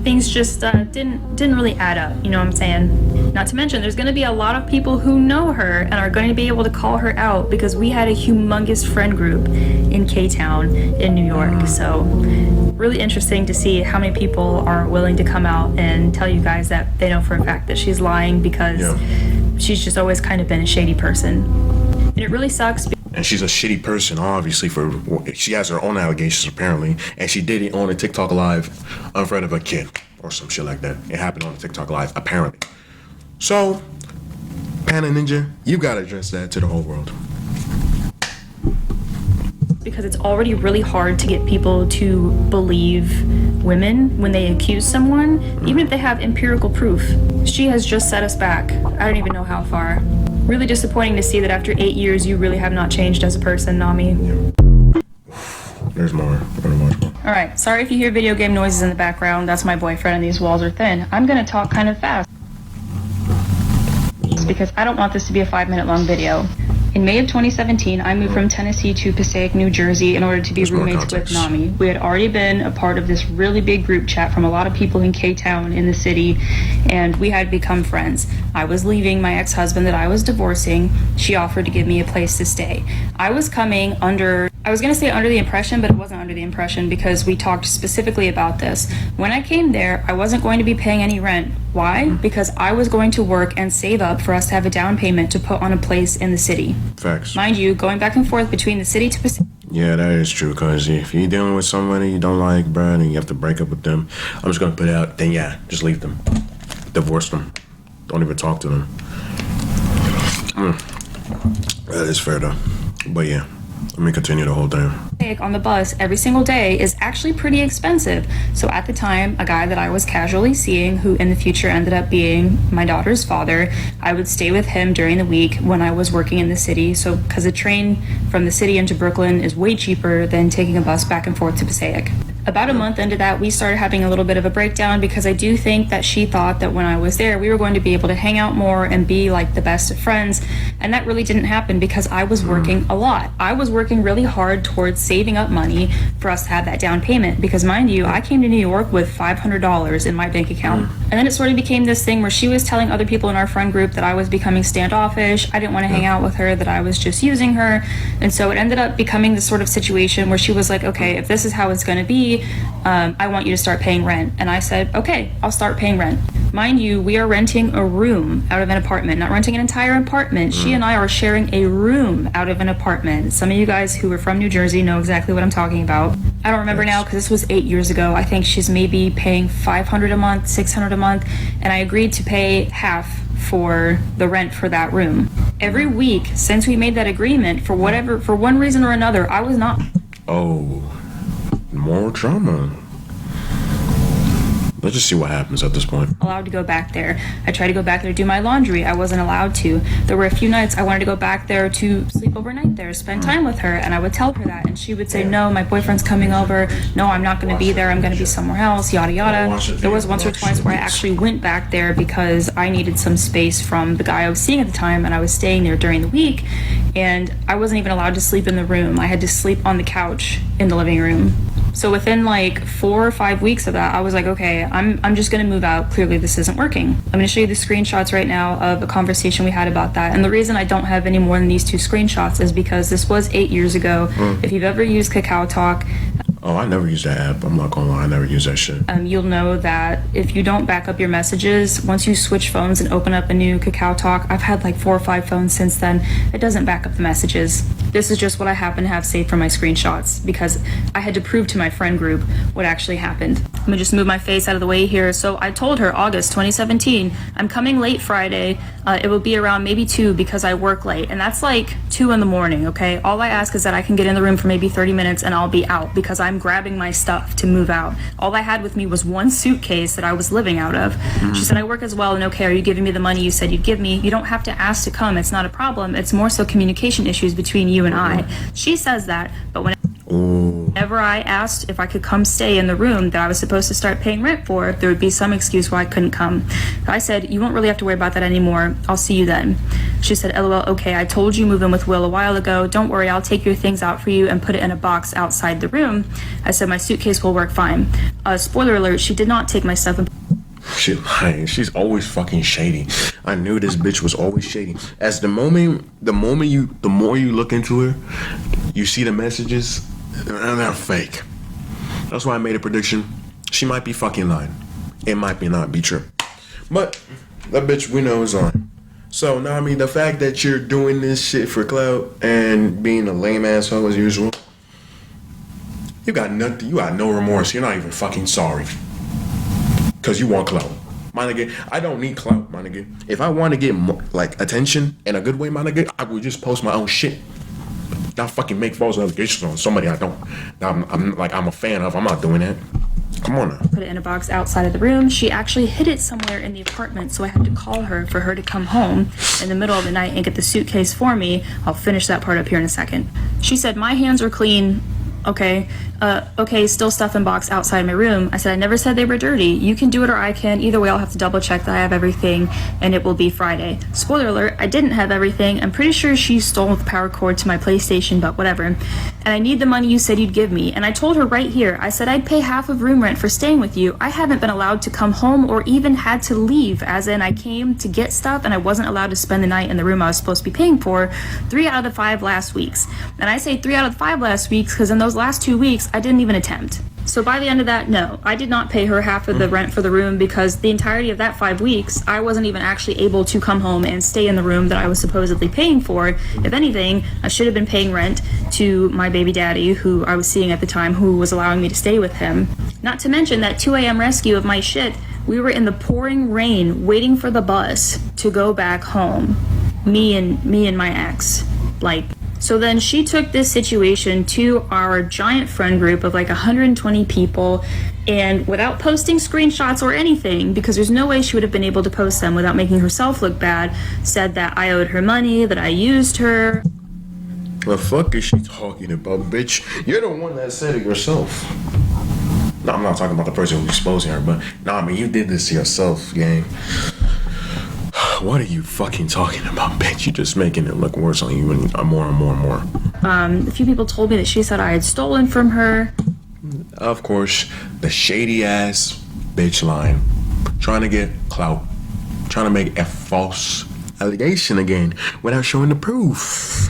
things just didn't really add up, you know what I'm saying? Not to mention, there's going to be a lot of people who know her and are going to be able to call her out because we had a humongous friend group in K-Town in New York. So really interesting to see how many people are willing to come out and tell you guys that they know for a fact that she's lying because she's just always kind of been a shady person. And it really sucks. And she's a shitty person, obviously, she has her own allegations, apparently. And she did it on a TikTok Live in front of a kid or some shit like that. It happened on a TikTok Live, apparently. So, Panda Ninja, you gotta address that to the whole world. Because it's already really hard to get people to believe women when they accuse someone, even if they have empirical proof. She has just set us back. I don't even know how far. Really disappointing to see that after 8 years, you really have not changed as a person, Nami. There's more. All right, sorry if you hear video game noises in the background. That's my boyfriend and these walls are thin. I'm gonna talk kind of fast because I don't want this to be a 5-minute long video. In May of 2017, I moved from Tennessee to Passaic, New Jersey in order to be roommates with Nami. We had already been a part of this really big group chat from a lot of people in K-Town in the city, and we had become friends. I was leaving my ex-husband that I was divorcing. She offered to give me a place to stay. I was coming under, I was gonna say under the impression, but it wasn't under the impression because we talked specifically about this. When I came there, I wasn't going to be paying any rent. Why? Because I was going to work and save up for us to have a down payment to put on a place in the city. Facts. Mind you, going back and forth between the city to Pacific. Yeah, that is true, because if you're dealing with somebody you don't like, bro, and you have to break up with them, I'm just going to put it out, then yeah, just leave them. Divorce them. Don't even talk to them. That is fair, though. But yeah, let me continue the whole thing. On the bus every single day is actually pretty expensive. So at the time, a guy that I was casually seeing, who in the future ended up being my daughter's father, I would stay with him during the week when I was working in the city. So because a train from the city into Brooklyn is way cheaper than taking a bus back and forth to Passaic. About a month into that, we started having a little bit of a breakdown because I do think that she thought that when I was there, we were going to be able to hang out more and be like the best of friends. And that really didn't happen because I was working a lot. I was working really hard towards saving up money for us to have that down payment. Because mind you, I came to New York with $500 in my bank account. And then it sort of became this thing where she was telling other people in our friend group that I was becoming standoffish. I didn't want to hang out with her, that I was just using her. And so it ended up becoming this sort of situation where she was like, okay, if this is how it's going to be, I want you to start paying rent. And I said, okay, I'll start paying rent. Mind you, we are renting a room out of an apartment, not renting an entire apartment. She and I are sharing a room out of an apartment. Some of you guys who are from New Jersey know exactly what I'm talking about. I don't remember now because this was 8 years ago. I think she's maybe paying $500 a month, $600 a month, and I agreed to pay half for the rent for that room. Every week since we made that agreement, for one reason or another, I was not. Oh, more drama. Let's just see what happens at this point. Allowed to go back there. I tried to go back there to do my laundry. I wasn't allowed to. There were a few nights I wanted to go back there to sleep overnight there, spend time with her, and I would tell her that, and she would say, no, my boyfriend's coming over. No, I'm not going to be there. I'm going to be somewhere else, yada yada. There was once or twice where I actually went back there because I needed some space from the guy I was seeing at the time, and I was staying there during the week, and I wasn't even allowed to sleep in the room. I had to sleep on the couch in the living room. So within like 4 or 5 weeks of that, I was like, okay, I'm just gonna move out. Clearly this isn't working. I'm gonna show you the screenshots right now of a conversation we had about that. And the reason I don't have any more than these 2 screenshots is because this was 8 years ago. If you've ever used Kakao Talk, Oh, I never used that app. I'm not gonna lie, I never used that shit. You'll know that if you don't back up your messages, once you switch phones and open up a new Kakao Talk, I've had like 4 or 5 phones since then, it doesn't back up the messages. This is just what I happen to have saved from my screenshots because I had to prove to my friend group what actually happened. I'm gonna just move my face out of the way here. So I told her August 2017, I'm coming late Friday. It will be around maybe 2 because I work late, and that's like 2 in the morning, okay? All I ask is that I can get in the room for maybe 30 minutes and I'll be out because I'm grabbing my stuff to move out. All I had with me was 1 suitcase that I was living out of. She said, I work as well, and okay, are you giving me the money you said you'd give me? You don't have to ask to come, it's not a problem. It's more so communication issues between you and I. She says that, but whenever I asked if I could come stay in the room that I was supposed to start paying rent for, there would be some excuse why I couldn't come. I said, you won't really have to worry about that anymore. I'll see you then. She said, LOL, okay, I told you move in with Will a while ago. Don't worry, I'll take your things out for you and put it in a box outside the room. I said, my suitcase will work fine. Spoiler alert, she did not take my stuff and She lying. She's always fucking shady. I knew this bitch was always shady. As the more you look into her, you see the messages, and they're fake. That's why I made a prediction. She might be fucking lying. It might not be true. But that bitch we know is on. So Nami, the fact that you're doing this shit for clout and being a lame asshole as usual, you got nothing. You got no remorse. You're not even fucking sorry. Cause you want clout, my nigga. I don't need clout, my nigga. If I want to get like attention in a good way, my nigga, I would just post my own shit. Not fucking make false allegations on somebody I don't. I'm a fan of. I'm not doing that. Come on now. Put it in a box outside of the room. She actually hid it somewhere in the apartment, so I had to call her for her to come home in the middle of the night and get the suitcase for me. I'll finish that part up here in a second. She said, my hands are clean. Okay, still stuff in box outside my room. I said, I never said they were dirty. You can do it or I can. Either way, I'll have to double check that I have everything, and it will be Friday. Spoiler alert, I didn't have everything. I'm pretty sure she stole the power cord to my PlayStation, but whatever. And I need the money you said you'd give me. And I told her right here, I said I'd pay half of room rent for staying with you. I haven't been allowed to come home or even had to leave, as in I came to get stuff and I wasn't allowed to spend the night in the room I was supposed to be paying for 3 out of the 5 last weeks. And I say 3 out of the 5 last weeks because in those last 2 weeks, I didn't even attempt. So by the end of that, no, I did not pay her half of the rent for the room because the entirety of that 5 weeks, I wasn't even actually able to come home and stay in the room that I was supposedly paying for. If anything, I should have been paying rent to my baby daddy, who I was seeing at the time, who was allowing me to stay with him. Not to mention that 2 a.m. rescue of my shit. We were in the pouring rain waiting for the bus to go back home. Me and my ex. So then she took this situation to our giant friend group of like 120 people, and without posting screenshots or anything, because there's no way she would have been able to post them without making herself look bad, said that I owed her money, that I used her. The fuck is she talking about, bitch? You're the one that said it yourself. No, I'm not talking about the person who's exposing her, but Nami, you did this to yourself, gang. What are you fucking talking about, bitch? You just making it look worse on you and more and more and more. A few people told me that she said I had stolen from her. Of course, the shady ass bitch line. Trying to get clout. Trying to make a false allegation again without showing the proof.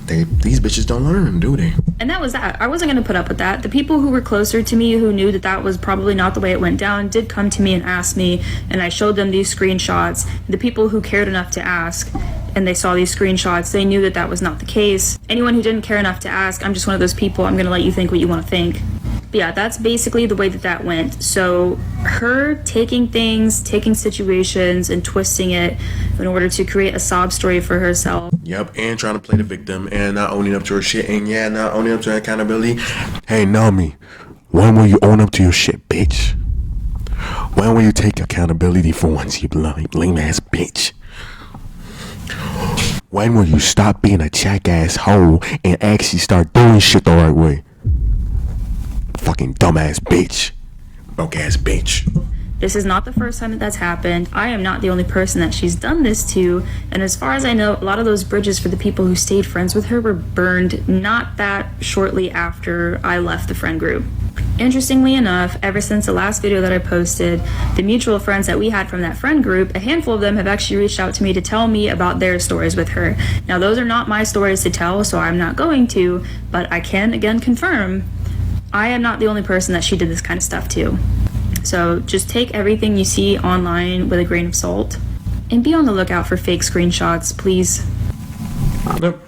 These bitches don't learn, do they? And that was that. I wasn't going to put up with that. The people who were closer to me, who knew that that was probably not the way it went down, did come to me and ask me, and I showed them these screenshots. The people who cared enough to ask, and they saw these screenshots, they knew that that was not the case. Anyone who didn't care enough to ask, I'm just one of those people. I'm going to let you think what you want to think. But yeah, that's basically the way that that went. So her taking things, taking situations, and twisting it in order to create a sob story for herself. Yep, and trying to play the victim and not owning up to her shit, and yeah, not owning up to her accountability. Hey, Nami, when will you own up to your shit, bitch? When will you take accountability for once, you lame ass bitch? When will you stop being a jackass hoe and actually start doing shit the right way? Fucking dumbass bitch. Broke ass bitch. This is not the first time that that's happened. I am not the only person that she's done this to. And as far as I know, a lot of those bridges for the people who stayed friends with her were burned not that shortly after I left the friend group. Interestingly enough, ever since the last video that I posted, the mutual friends that we had from that friend group, a handful of them have actually reached out to me to tell me about their stories with her. Now, those are not my stories to tell, so I'm not going to, but I can again confirm I am not the only person that she did this kind of stuff to. So just take everything you see online with a grain of salt and be on the lookout for fake screenshots, please. Yep.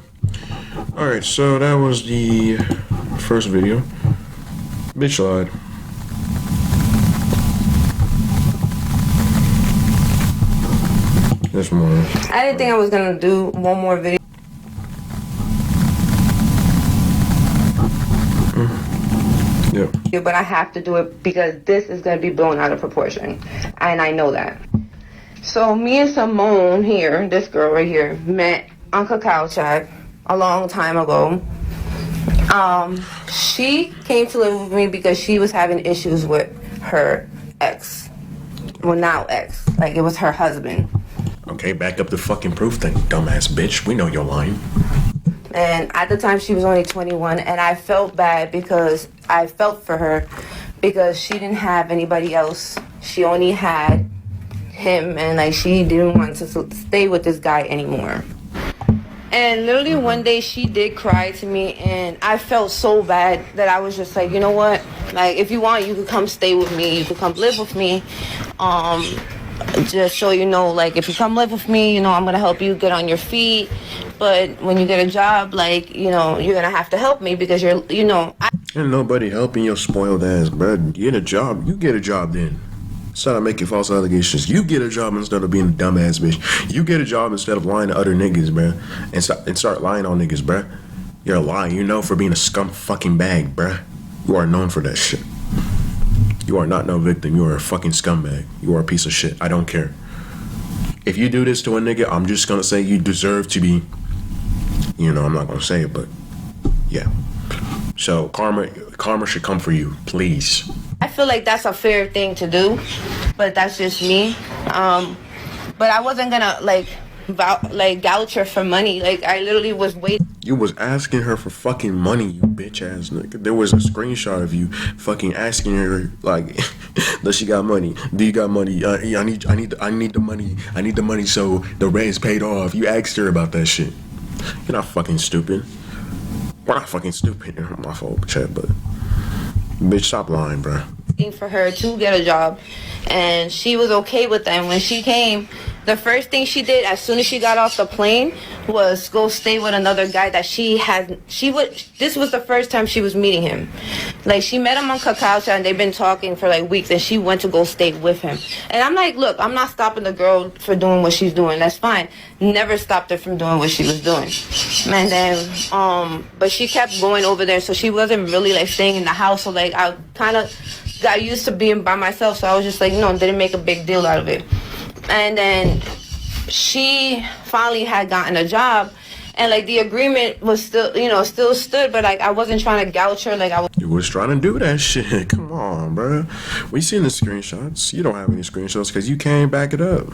Alright, so that was the first video. Bitch slide. There's more. I didn't think I was gonna do one more video. Yep. But I have to do it because this is going to be blown out of proportion, and I know that. So me and Simone here, this girl right here, met on Cacao Chat a long time ago. She came to live with me because she was having issues with her ex. Well, now ex. Like, it was her husband. Okay, back up the fucking proof then, dumbass bitch. We know you're lying. And at the time, she was only 21, and I felt bad because I felt for her because she didn't have anybody else. She only had him, and like she didn't want to stay with this guy anymore. And literally one day she did cry to me, and I felt so bad that I was just like, you know what? Like, if you want, you could come stay with me. You could come live with me. Just so you know, like, if you come live with me, you know, I'm gonna help you get on your feet. But when you get a job, like, you know, you're gonna have to help me because you're, you know. Ain't nobody helping your spoiled ass, bro. Get a job. You get a job then. Instead of making false allegations, you get a job instead of being a dumbass bitch. You get a job instead of lying to other niggas, bro. And start lying on niggas, bro. You're a liar. You know for being a scum fucking bag, bro. You are known for that shit. You are not no victim. You are a fucking scumbag. You are a piece of shit. I don't care. If you do this to a nigga, I'm just gonna say you deserve to be, you know, I'm not gonna say it, but yeah. So karma should come for you, please. I feel like that's a fair thing to do, but that's just me. But I wasn't gonna like gouge her for money. Like, I literally was waiting. You was asking her for fucking money, you bitch ass nigga. There was a screenshot of you fucking asking her like, does she got money? Do you got money? I need the money. I need the money so the rent's paid off. You asked her about that shit. You're not fucking stupid. We're not fucking stupid. My fault, chat, but bitch, stop lying, bro. For her to get a job, and she was okay with that. And when she came, the first thing she did as soon as she got off the plane was go stay with another guy that this was the first time she was meeting him. Like, she met him on Cacao Chat and they've been talking for like weeks, and she went to go stay with him. And I'm like, look, I'm not stopping the girl for doing what she's doing. That's fine. Never stopped her from doing what she was doing. And then but she kept going over there, so she wasn't really like staying in the house. So like, I kind of got used to being by myself, so I was just like, no, didn't make a big deal out of it. And then she finally had gotten a job, And like the agreement was still, still stood, but like I wasn't trying to gouge her. Like You was trying to do that shit. Come on, bro. We seen the screenshots. You don't have any screenshots because you can't back it up.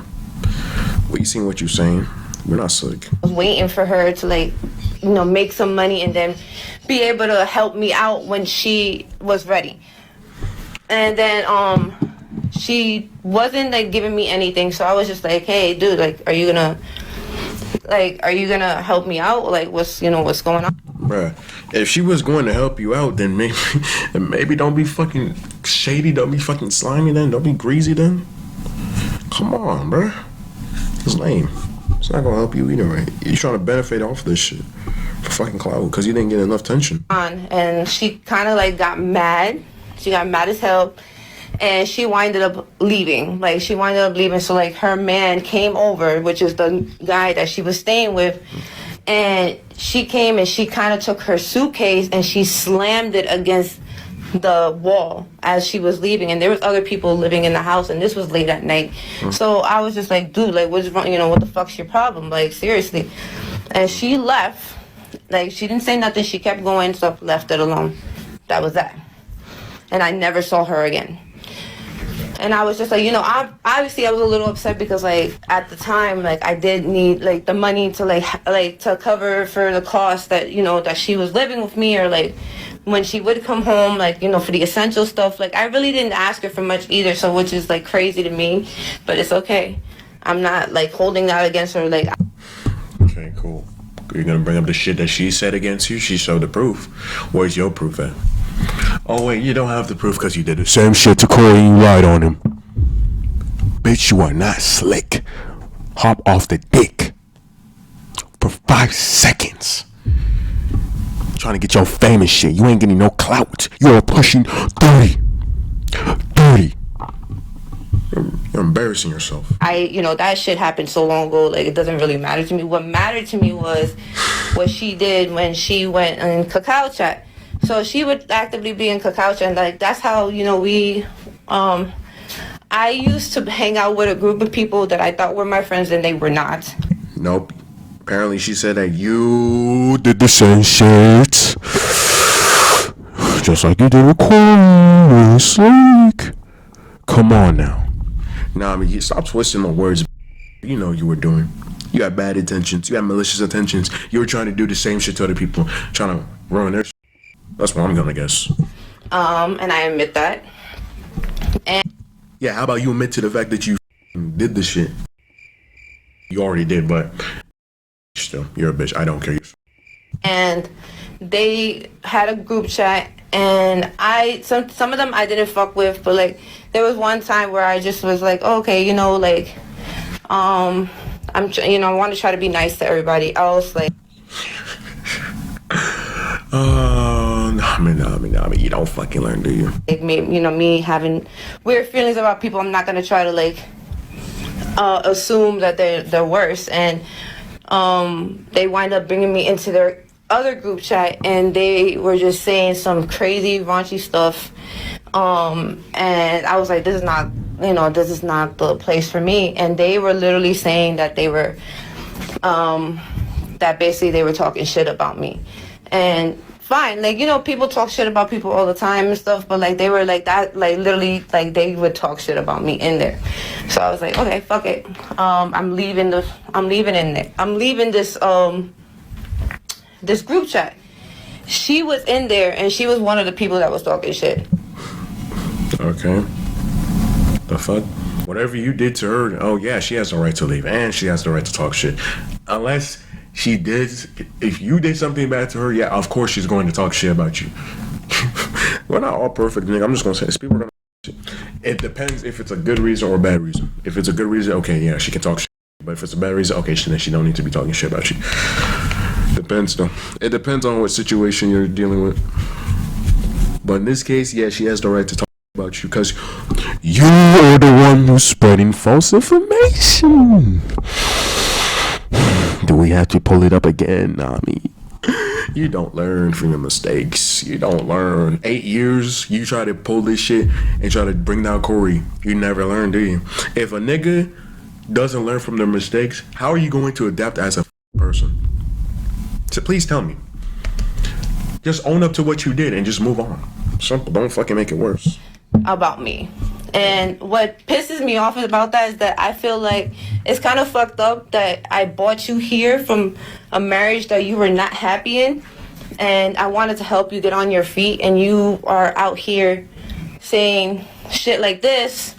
We seen what you saying. We're not slick. I was waiting for her to like, make some money and then be able to help me out when she was ready. And then she wasn't like giving me anything, so I was just like, hey, dude, like, are you gonna help me out? Like, what's going on? Bruh, if she was going to help you out, then maybe don't be fucking shady, don't be fucking slimy then, don't be greasy then. Come on, bruh. It's lame. It's not gonna help you either, right? You're trying to benefit off this shit for fucking clout because you didn't get enough tension. And she kind of like got mad. She got mad as hell. And she winded up leaving. So like her man came over, which is the guy that she was staying with. And she came and she kind of took her suitcase and she slammed it against the wall as she was leaving. And there was other people living in the house and this was late at night. So I was just like, dude, like what's wrong? What the fuck's your problem? Like seriously. And she left. Like she didn't say nothing. She kept going, so left it alone. That was that. And I never saw her again. And I was just like, obviously I was a little upset because like at the time, like I did need like the money to like to cover for the cost that, that she was living with me, or like when she would come home, like, for the essential stuff. Like I really didn't ask her for much either. So which is like crazy to me, but it's okay. I'm not like holding that against her. Like, okay, cool. You're gonna bring up the shit that she said against you? She showed the proof. Where's your proof at? Oh wait, you don't have the proof because you did the same shit to Cory and you lied on him. Bitch, you are not slick. Hop off the dick for 5 seconds. Trying to get your famous shit. You ain't getting no clout. You're pushing 30. You're embarrassing yourself. That shit happened so long ago. Like it doesn't really matter to me. What mattered to me was what she did when she went in Kakao chat. So she would actively be in Kakao chat, and like that's how we. I used to hang out with a group of people that I thought were my friends, and they were not. Nope. Apparently, she said that you did the same shit, just like you did with Cory. Slick. Come on now. Nami, you stop twisting the words. You know you were doing. You had bad intentions. You had malicious intentions. You were trying to do the same shit to other people, trying to ruin their shit. That's what I'm gonna guess. And I admit that. And yeah, how about you admit to the fact that you did the shit? You already did, but still, you're a bitch. I don't care. And they had a group chat, and some of them I didn't fuck with, but like there was one time where I just was like, okay, I want to try to be nice to everybody else, like. Nami, you don't fucking learn, do you? Like me having weird feelings about people, I'm not gonna try to like assume that they're worse. And they wind up bringing me into their other group chat, and they were just saying some crazy raunchy stuff. And I was like, this is not the place for me. And they were literally saying that they were that basically they were talking shit about me. And fine, like, people talk shit about people all the time and stuff, but like they were like that, like literally, like they would talk shit about me in there. So I was like, okay, fuck it. I'm leaving this this group chat. She was in there, and she was one of the people that was talking shit. Okay. The fuck? Whatever you did to her, oh yeah, she has the right to leave, and she has the right to talk shit. Unless she did, if you did something bad to her, yeah, of course she's going to talk shit about you. We're not all perfect, nigga. I'm just gonna say this. People are gonna. It depends if it's a good reason or a bad reason. If it's a good reason, okay, yeah, she can talk shit. But if it's a bad reason, okay, then she don't need to be talking shit about you. Depends though. It depends on what situation you're dealing with. But in this case, yeah, she has the right to talk about you because you are the one who's spreading false information. Do we have to pull it up again, Nami? You don't learn from your mistakes. You don't learn. 8 years, you try to pull this shit and try to bring down Cory. You never learn, do you? If a nigga doesn't learn from their mistakes, how are you going to adapt as a person? Please tell me. Just own up to what you did and just move on. Simple. Don't fucking make it worse. About me. And what pisses me off about that is that I feel like it's kind of fucked up that I brought you here from a marriage that you were not happy in, and I wanted to help you get on your feet, and you are out here saying shit like this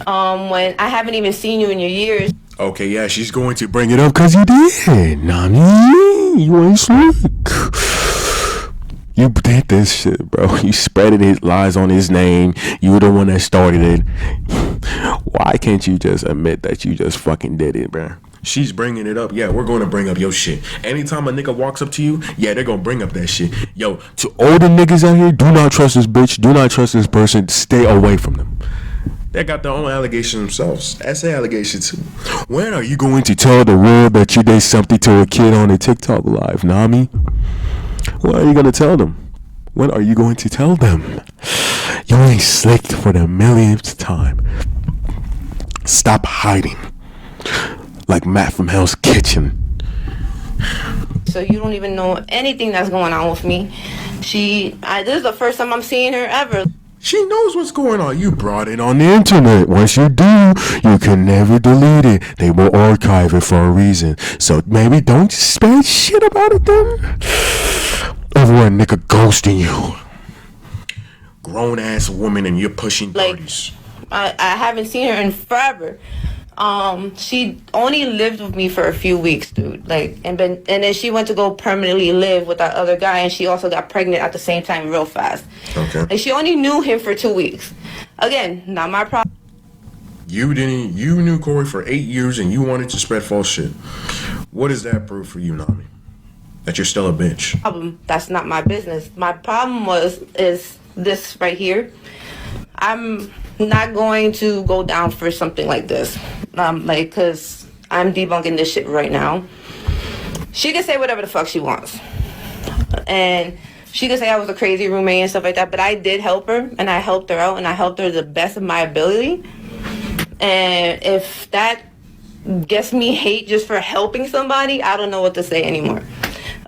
when I haven't even seen you in your years. Okay, yeah, she's going to bring it up because you did. Nami, you ain't slick. You did this shit, bro. You spreaded his lies on his name. You were the one that started it. Why can't you just admit that you just fucking did it, bro? She's bringing it up. Yeah, we're going to bring up your shit. Anytime a nigga walks up to you, yeah, they're going to bring up that shit. Yo, to all the niggas out here, do not trust this bitch. Do not trust this person. Stay away from them. They got their own allegations themselves. That's an allegation too. When are you going to tell the world that you did something to a kid on a TikTok live, Nami? When are you going to tell them? When are you going to tell them? You ain't slicked for the millionth time. Stop hiding. Like Matt from Hell's Kitchen. So you don't even know anything that's going on with me. This is the first time I'm seeing her ever. She knows what's going on. You brought it on the internet. Once you do, you can never delete it. They will archive it for a reason. So maybe don't spread shit about it then. Over a nigga ghosting you. Grown ass woman and you're pushing parties. I haven't seen her in forever. She only lived with me for a few weeks, dude. And then she went to go permanently live with that other guy, and she also got pregnant at the same time real fast. Okay. And she only knew him for 2 weeks. Again, not my problem. You knew Cory for 8 years and you wanted to spread false shit. What does that prove for you, Nami? That you're still a bitch. That's not my business. My problem is this right here. I'm not going to go down for something like this. Cause I'm debunking this shit right now. She can say whatever the fuck she wants. And she can say I was a crazy roommate and stuff like that, but I did help her, and I helped her out, and I helped her the best of my ability. And if that gets me hate just for helping somebody, I don't know what to say anymore.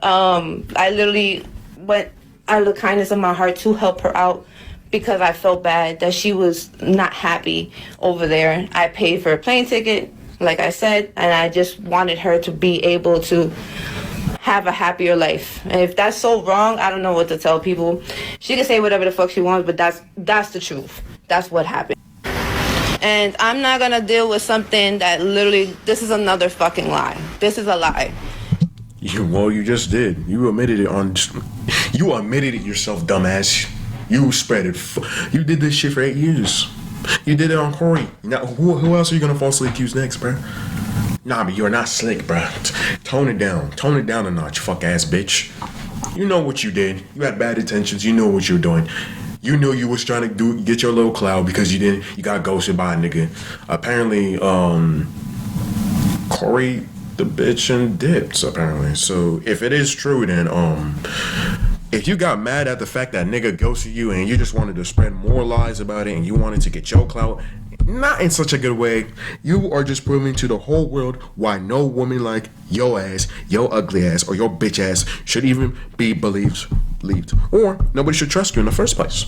I literally went out of the kindness of my heart to help her out because I felt bad that she was not happy over there. I paid for a plane ticket, like I said, and I just wanted her to be able to have a happier life. And if that's so wrong, I don't know what to tell people. She can say whatever the fuck she wants, but that's the truth. That's what happened. And I'm not gonna deal with something that literally, this is another fucking lie. This is a lie. You just did. You admitted it You admitted it yourself, dumbass. You spread it. You did this shit for 8 years. You did it on Cory. Now, who else are you gonna falsely accuse next, bruh? Nah, but you're not slick, bruh. Tone it down. Tone it down a notch, fuck ass bitch. You know what you did. You had bad intentions. You knew what you were doing. You knew you was trying to get your little clout because you got ghosted by a nigga. Apparently, Cory the bitch and dipped, apparently. So if it is true, then if you got mad at the fact that nigga ghosted you and you just wanted to spread more lies about it and you wanted to get your clout, not in such a good way, you are just proving to the whole world why no woman like your ass, your ugly ass, or your bitch ass should even be believed, or nobody should trust you in the first place.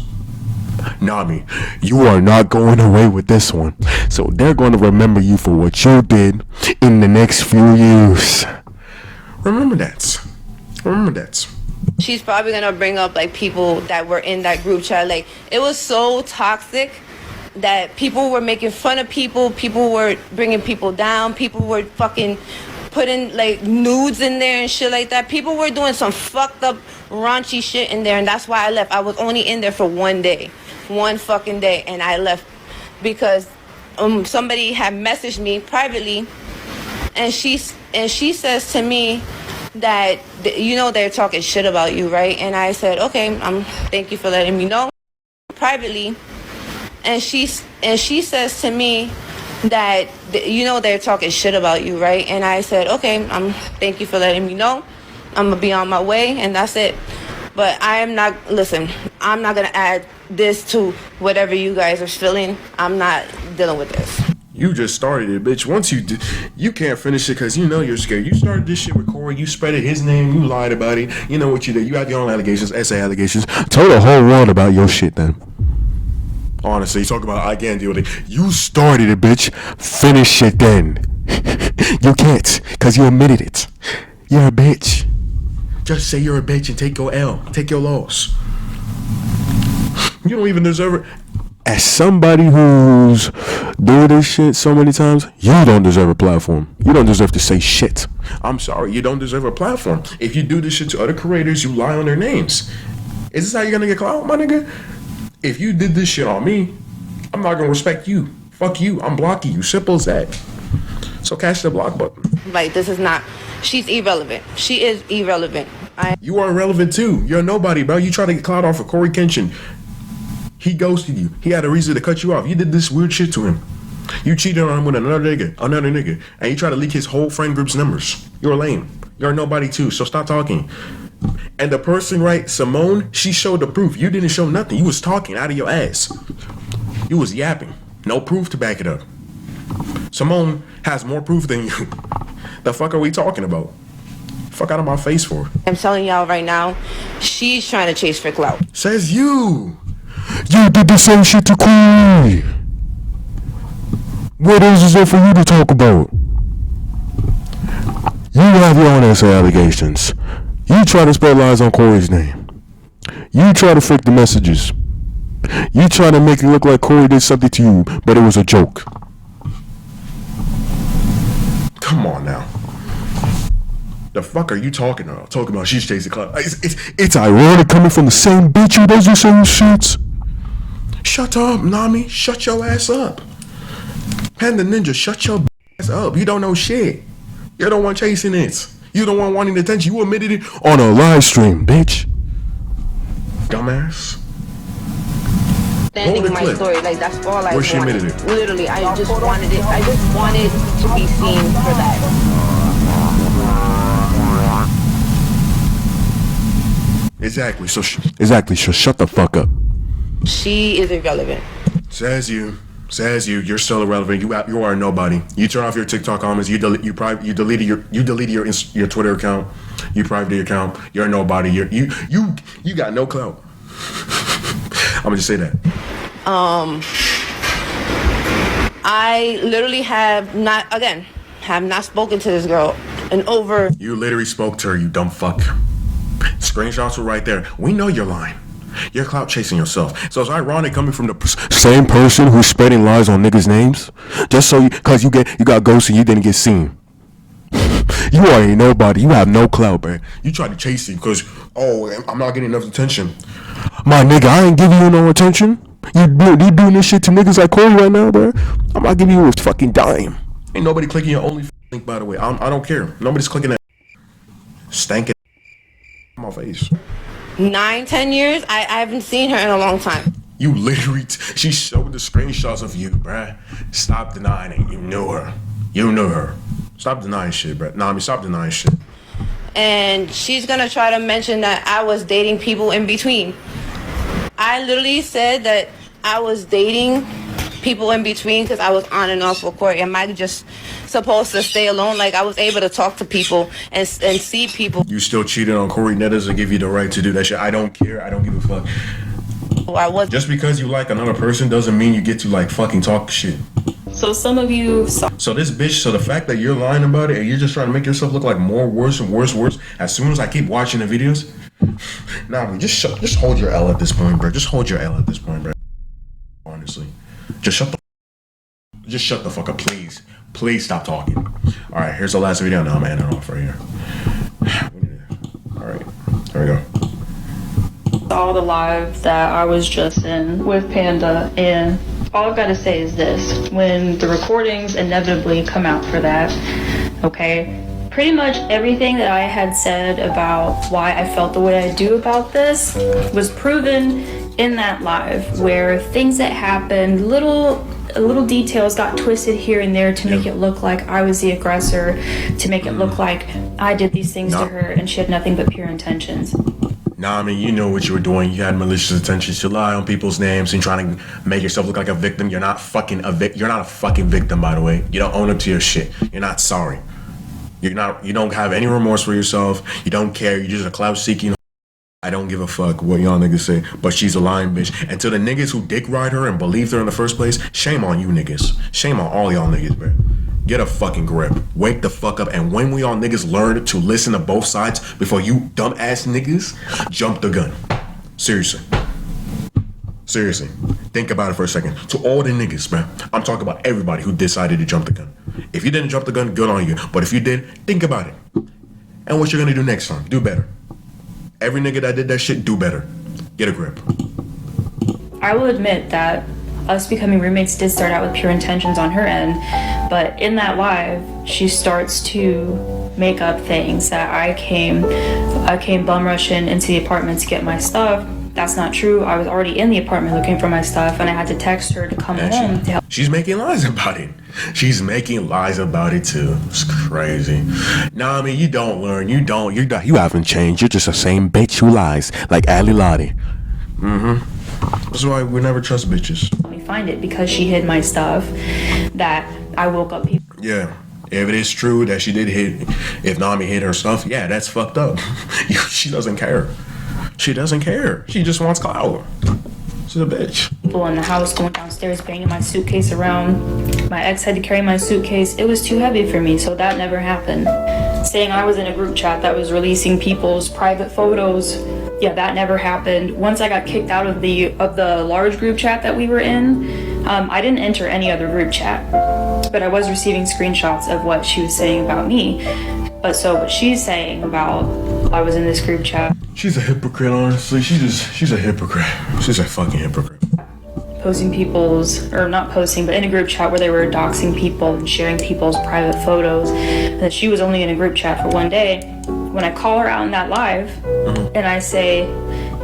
Nami, you are not going away with this one. So they're going to remember you for what you did in the next few years. Remember that. She's probably going to bring up like people that were in that group chat. Like, it was so toxic that people were making fun of people. People were bringing people down. People were fucking putting like nudes in there and shit like that. People were doing some fucked up raunchy shit in there, and that's why I left. I was only in there for 1 day. 1 fucking day, and I left because somebody had messaged me privately, and she says to me that they're talking shit about you, right? And I said, okay, thank you for letting me know privately. And she says to me that they're talking shit about you, right? And I said, okay, thank you for letting me know. I'm gonna be on my way, and that's it. But I'm not gonna add this to whatever you guys are feeling. I'm not dealing with this. You just started it, bitch. Once you can't finish it because you know you're scared. You started this shit with Cory. You spreaded his name. You lied about it. You know what you did. You have your own allegations, essay allegations. Tell the whole world about your shit then. Honestly, you talk about I can't deal with it. You started it, bitch. Finish it then. You can't because you admitted it. You're a bitch. Just say you're a bitch and take your L. Take your loss. You don't even deserve it. As somebody who's doing this shit so many times, you don't deserve a platform. You don't deserve to say shit. I'm sorry, you don't deserve a platform. If you do this shit to other creators, you lie on their names. Is this how you're gonna get clout, my nigga? If you did this shit on me, I'm not gonna respect you. Fuck you, I'm blocking you. Simple as that. So catch the block button. Like, this is not, she's irrelevant. She is irrelevant. You are irrelevant too. You're nobody, bro. You try to get clout off of Coryxkenshin. He ghosted you. He had a reason to cut you off. You did this weird shit to him. You cheated on him with another nigga, and you try to leak his whole friend group's numbers. You're lame. You're nobody too, so stop talking. And the person, right, Simone, she showed the proof. You didn't show nothing. You was talking out of your ass. You was yapping. No proof to back it up. Simone has more proof than you. The fuck are we talking about? Fuck out of my face for. I'm telling y'all right now, she's trying to chase for clout. Says you. You did the same shit to Cory. What is there for you to talk about? You have your own essay allegations. You try to spread lies on Cory's name. You try to fake the messages. You try to make it look like Cory did something to you, but it was a joke. Come on now. The fuck are you talking about? Talking about she's chasing clout. It's ironic coming from the same bitch who does the same shit. Shut up, Nami. Shut your ass up. Panda Ninja, shut your ass up. You don't know shit. You're the one chasing it. You the one wanting attention. You admitted it on a live stream, bitch. Dumbass. Standing my story, like that's all I Where she wanted. admitted it. Literally, I just wanted it. I just wanted to be seen for that. Exactly. So shut the fuck up. She is irrelevant. Says you. You're still irrelevant. You are nobody. You turn off your TikTok comments. You deleted your Twitter account. You private your account. You're nobody. You got no clout. I'm gonna just say that. I literally have not spoken to this girl in over. You literally spoke to her. You dumb fuck. Screenshots were right there. We know you're lying. You're clout chasing yourself. So it's ironic coming from the same person who's spreading lies on niggas' names, just so because you got ghosted, you didn't get seen. You are a nobody. You have no clout, man. You tried to chase him because I'm not getting enough attention. My nigga, I ain't giving you no attention. You doing this shit to niggas like Cory right now, bro. I'm not giving you a fucking dime. Ain't nobody clicking your only link, by the way. I don't care. Nobody's clicking that. Stankin' on my face. 9-10 years, I haven't seen her in a long time. You literally, she showed the screenshots of you, bruh. Stop denying it. You knew her. Stop denying shit, bruh. Nami, stop denying shit. And she's gonna try to mention that I was dating people in between. I literally said that I was dating people in between because I was on and off with Cory. Am I just supposed to stay alone? Like, I was able to talk to people and see people. You still cheated on Cory. That doesn't give you the right to do that shit. I don't care. I don't give a fuck. I was. Just because you like another person doesn't mean you get to like fucking talk shit. So some of you So this bitch, so the fact that you're lying about it and you're just trying to make yourself look like more worse and worse, as soon as I keep watching the videos, nah, just hold your L at this point, bro. Just hold your L at this point, bro. Honestly. Just shut the fuck up, please. Please stop talking. Alright, here's the last video. Now I'm ending off right here. Alright, here we go. saw the live that I was just in with Panda, and all I've got to say is this: when the recordings inevitably come out for that, okay, pretty much everything that I had said about why I felt the way I do about this was proven in that live, where things that happened, little details got twisted here and there to make it look like I was the aggressor, to make it look like I did these things to her and she had nothing but pure intentions. Nami, you know what you were doing. You had malicious intentions to lie on people's names and trying to make yourself look like a victim. You're not fucking you're not a fucking victim, by the way. You don't own up to your shit. You're not sorry. You don't have any remorse for yourself. You don't care. You're just a clout seeking. I don't give a fuck what y'all niggas say, but she's a lying bitch. And to the niggas who dick ride her and believed her in the first place, shame on you niggas. Shame on all y'all niggas, bro. Get a fucking grip. Wake the fuck up. And when we all niggas learn to listen to both sides before you dumb ass niggas jump the gun. Seriously. Seriously. Think about it for a second. To all the niggas, man. I'm talking about everybody who decided to jump the gun. If you didn't jump the gun, good on you. But if you did, think about it. And what you're gonna do next time. Do better. Every nigga that did that shit, do better. Get a grip. I will admit that us becoming roommates did start out with pure intentions on her end, but in that live, she starts to make up things that I came bum rushing into the apartment to get my stuff. That's not true. I was already in the apartment looking for my stuff, and I had to text her to come home to help. She's making lies about it. She's making lies about it too. It's crazy. Nami, you don't learn. You haven't changed. You're just the same bitch who lies, like Ali Lottie. That's why we never trust bitches. Let me find it because she hid my stuff. That I woke up people. Yeah. If it is true that she did if Nami hid her stuff, yeah, that's fucked up. She doesn't care. She doesn't care. She just wants clout. She's a bitch. People in the house going downstairs banging my suitcase around. My ex had to carry my suitcase. It was too heavy for me, so that never happened. Saying I was in a group chat that was releasing people's private photos. Yeah, that never happened. Once I got kicked out of the large group chat that we were in, I didn't enter any other group chat, but I was receiving screenshots of what she was saying about me. But so what she's saying about I was in this group chat. She's a hypocrite, honestly. She's a hypocrite. She's a fucking hypocrite. Posting not posting, but in a group chat where they were doxing people and sharing people's private photos. And that she was only in a group chat for one day. When I call her out in that live, and I say,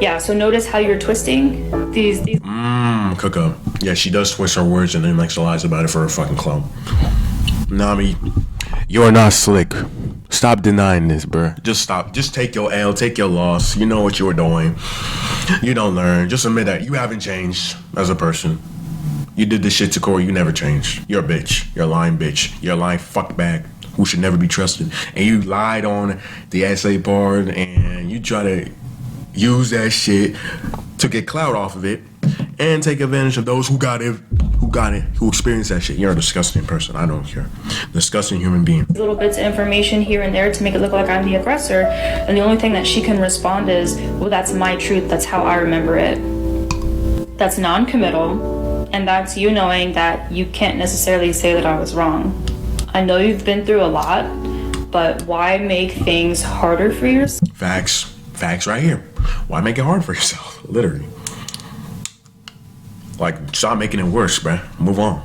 yeah, so notice how you're twisting these. Cook up. Yeah, she does twist her words and then makes lies about it for her fucking clown. Nami, you're not slick. Stop denying this, bruh. Just stop. Just take your L, take your loss. You know what you were doing. You don't learn. Just admit that you haven't changed as a person. You did this shit to Cory. You never changed. You're a bitch. You're a lying bitch. You're a lying fuckbag who should never be trusted. And you lied on the essay part and you try to use that shit to get clout off of it and take advantage of those who experienced that shit. You're a disgusting person. I don't care. Disgusting human being. Little bits of information here and there to make it look like I'm the aggressor. And the only thing that she can respond is, well, that's my truth. That's how I remember it. That's non-committal. And that's you knowing that you can't necessarily say that I was wrong. I know you've been through a lot, but why make things harder for yourself? Facts right here. Why make it hard for yourself? Literally. Like, stop making it worse, bruh. Move on.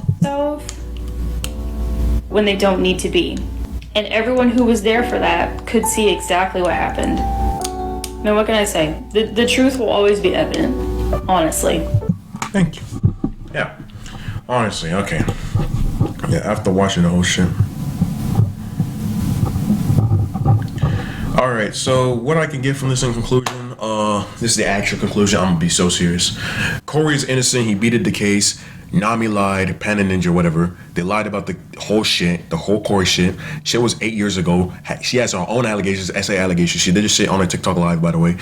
When they don't need to be. And everyone who was there for that could see exactly what happened. I mean, what can I say? The truth will always be evident, honestly. Thank you. Yeah. Honestly, okay. Yeah, after watching the whole shit. Alright, so what I can get from this in conclusion, this is the actual conclusion. I'm gonna be so serious. Cory is innocent. He beated the case. Nami lied. Panda Ninja, whatever. They lied about the whole shit, the whole Cory shit. Shit was 8 years ago. She has her own allegations, essay allegations. She did this shit on her TikTok live, by the way,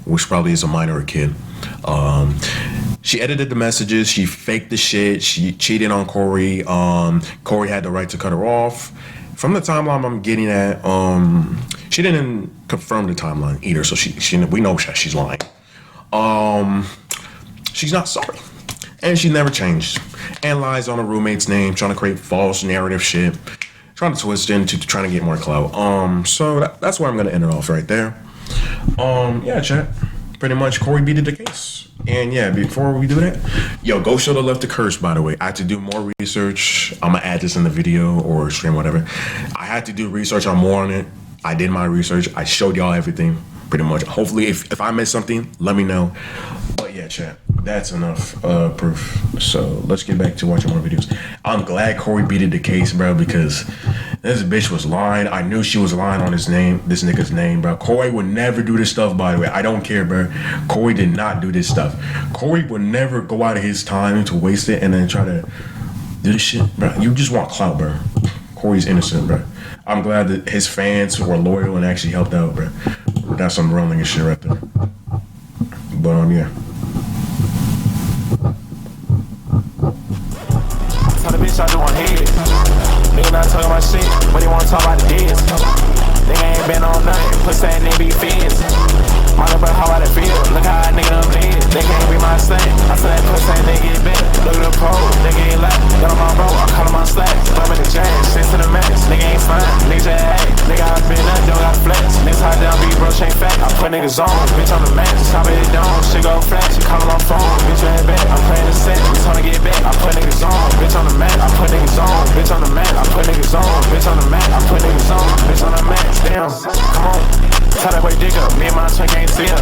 which probably is a minor or kid. She edited the messages. She faked the shit. She cheated on Cory. Cory had the right to cut her off. From the timeline I'm getting at, she didn't confirm the timeline either, so we know she's lying. She's not sorry, and she never changed, and lies on her roommate's name, trying to create false narrative shit, trying to twist it into trying to get more clout. So that's where I'm gonna end it off right there. Yeah, chat. Pretty much, Cory beat the case. And yeah, before we do that, yo, go show the left the curse, by the way. I had to do more research. I'm gonna add this in the video or stream, whatever. I had to do research on more on it. I did my research. I showed y'all everything, pretty much. Hopefully, if I missed something, let me know. But yeah, chat, that's enough proof. So let's get back to watching more videos. I'm glad Cory beat the case, bro, because This bitch was lying. I knew she was lying on this nigga's name, bro. Cory would never do this stuff, by the way. I don't care, bro. Cory did not do this stuff. Cory would never go out of his time to waste it and then try to do this shit, bro. You just want clout, bro. Cory's innocent, bro. I'm glad that his fans were loyal and actually helped out, bro. That's some real nigga shit right there. But, yeah. Tell the bitch I do on head. Nigga not talking about shit, but he wanna talk about the deals. Nigga ain't been on nothing, pussy that nigga be fizz. Mother, but how I feel? Look how a nigga done bleed. They can't be my same. I said that pussy that nigga get better. Look at the pole, nigga ain't like. Got on my bro, I call him my slack. I'm in the jazz, shit to the max. Nigga ain't fine, nigga just hey. Nigga I been up, don't got flex. Niggas hot down, be bro, shake fat. I put niggas on, bitch on the max. Top of it down, shit go flat. She call my phone, bitch right back. I'm playing the set, we tryna get back. I put niggas on, bitch on the max. I put niggas on, bitch on the max. I put niggas on, bitch on the max. I put niggas on, bitch on the max. Damn, come on. Tell that boy dig up, me and my twin can't see her.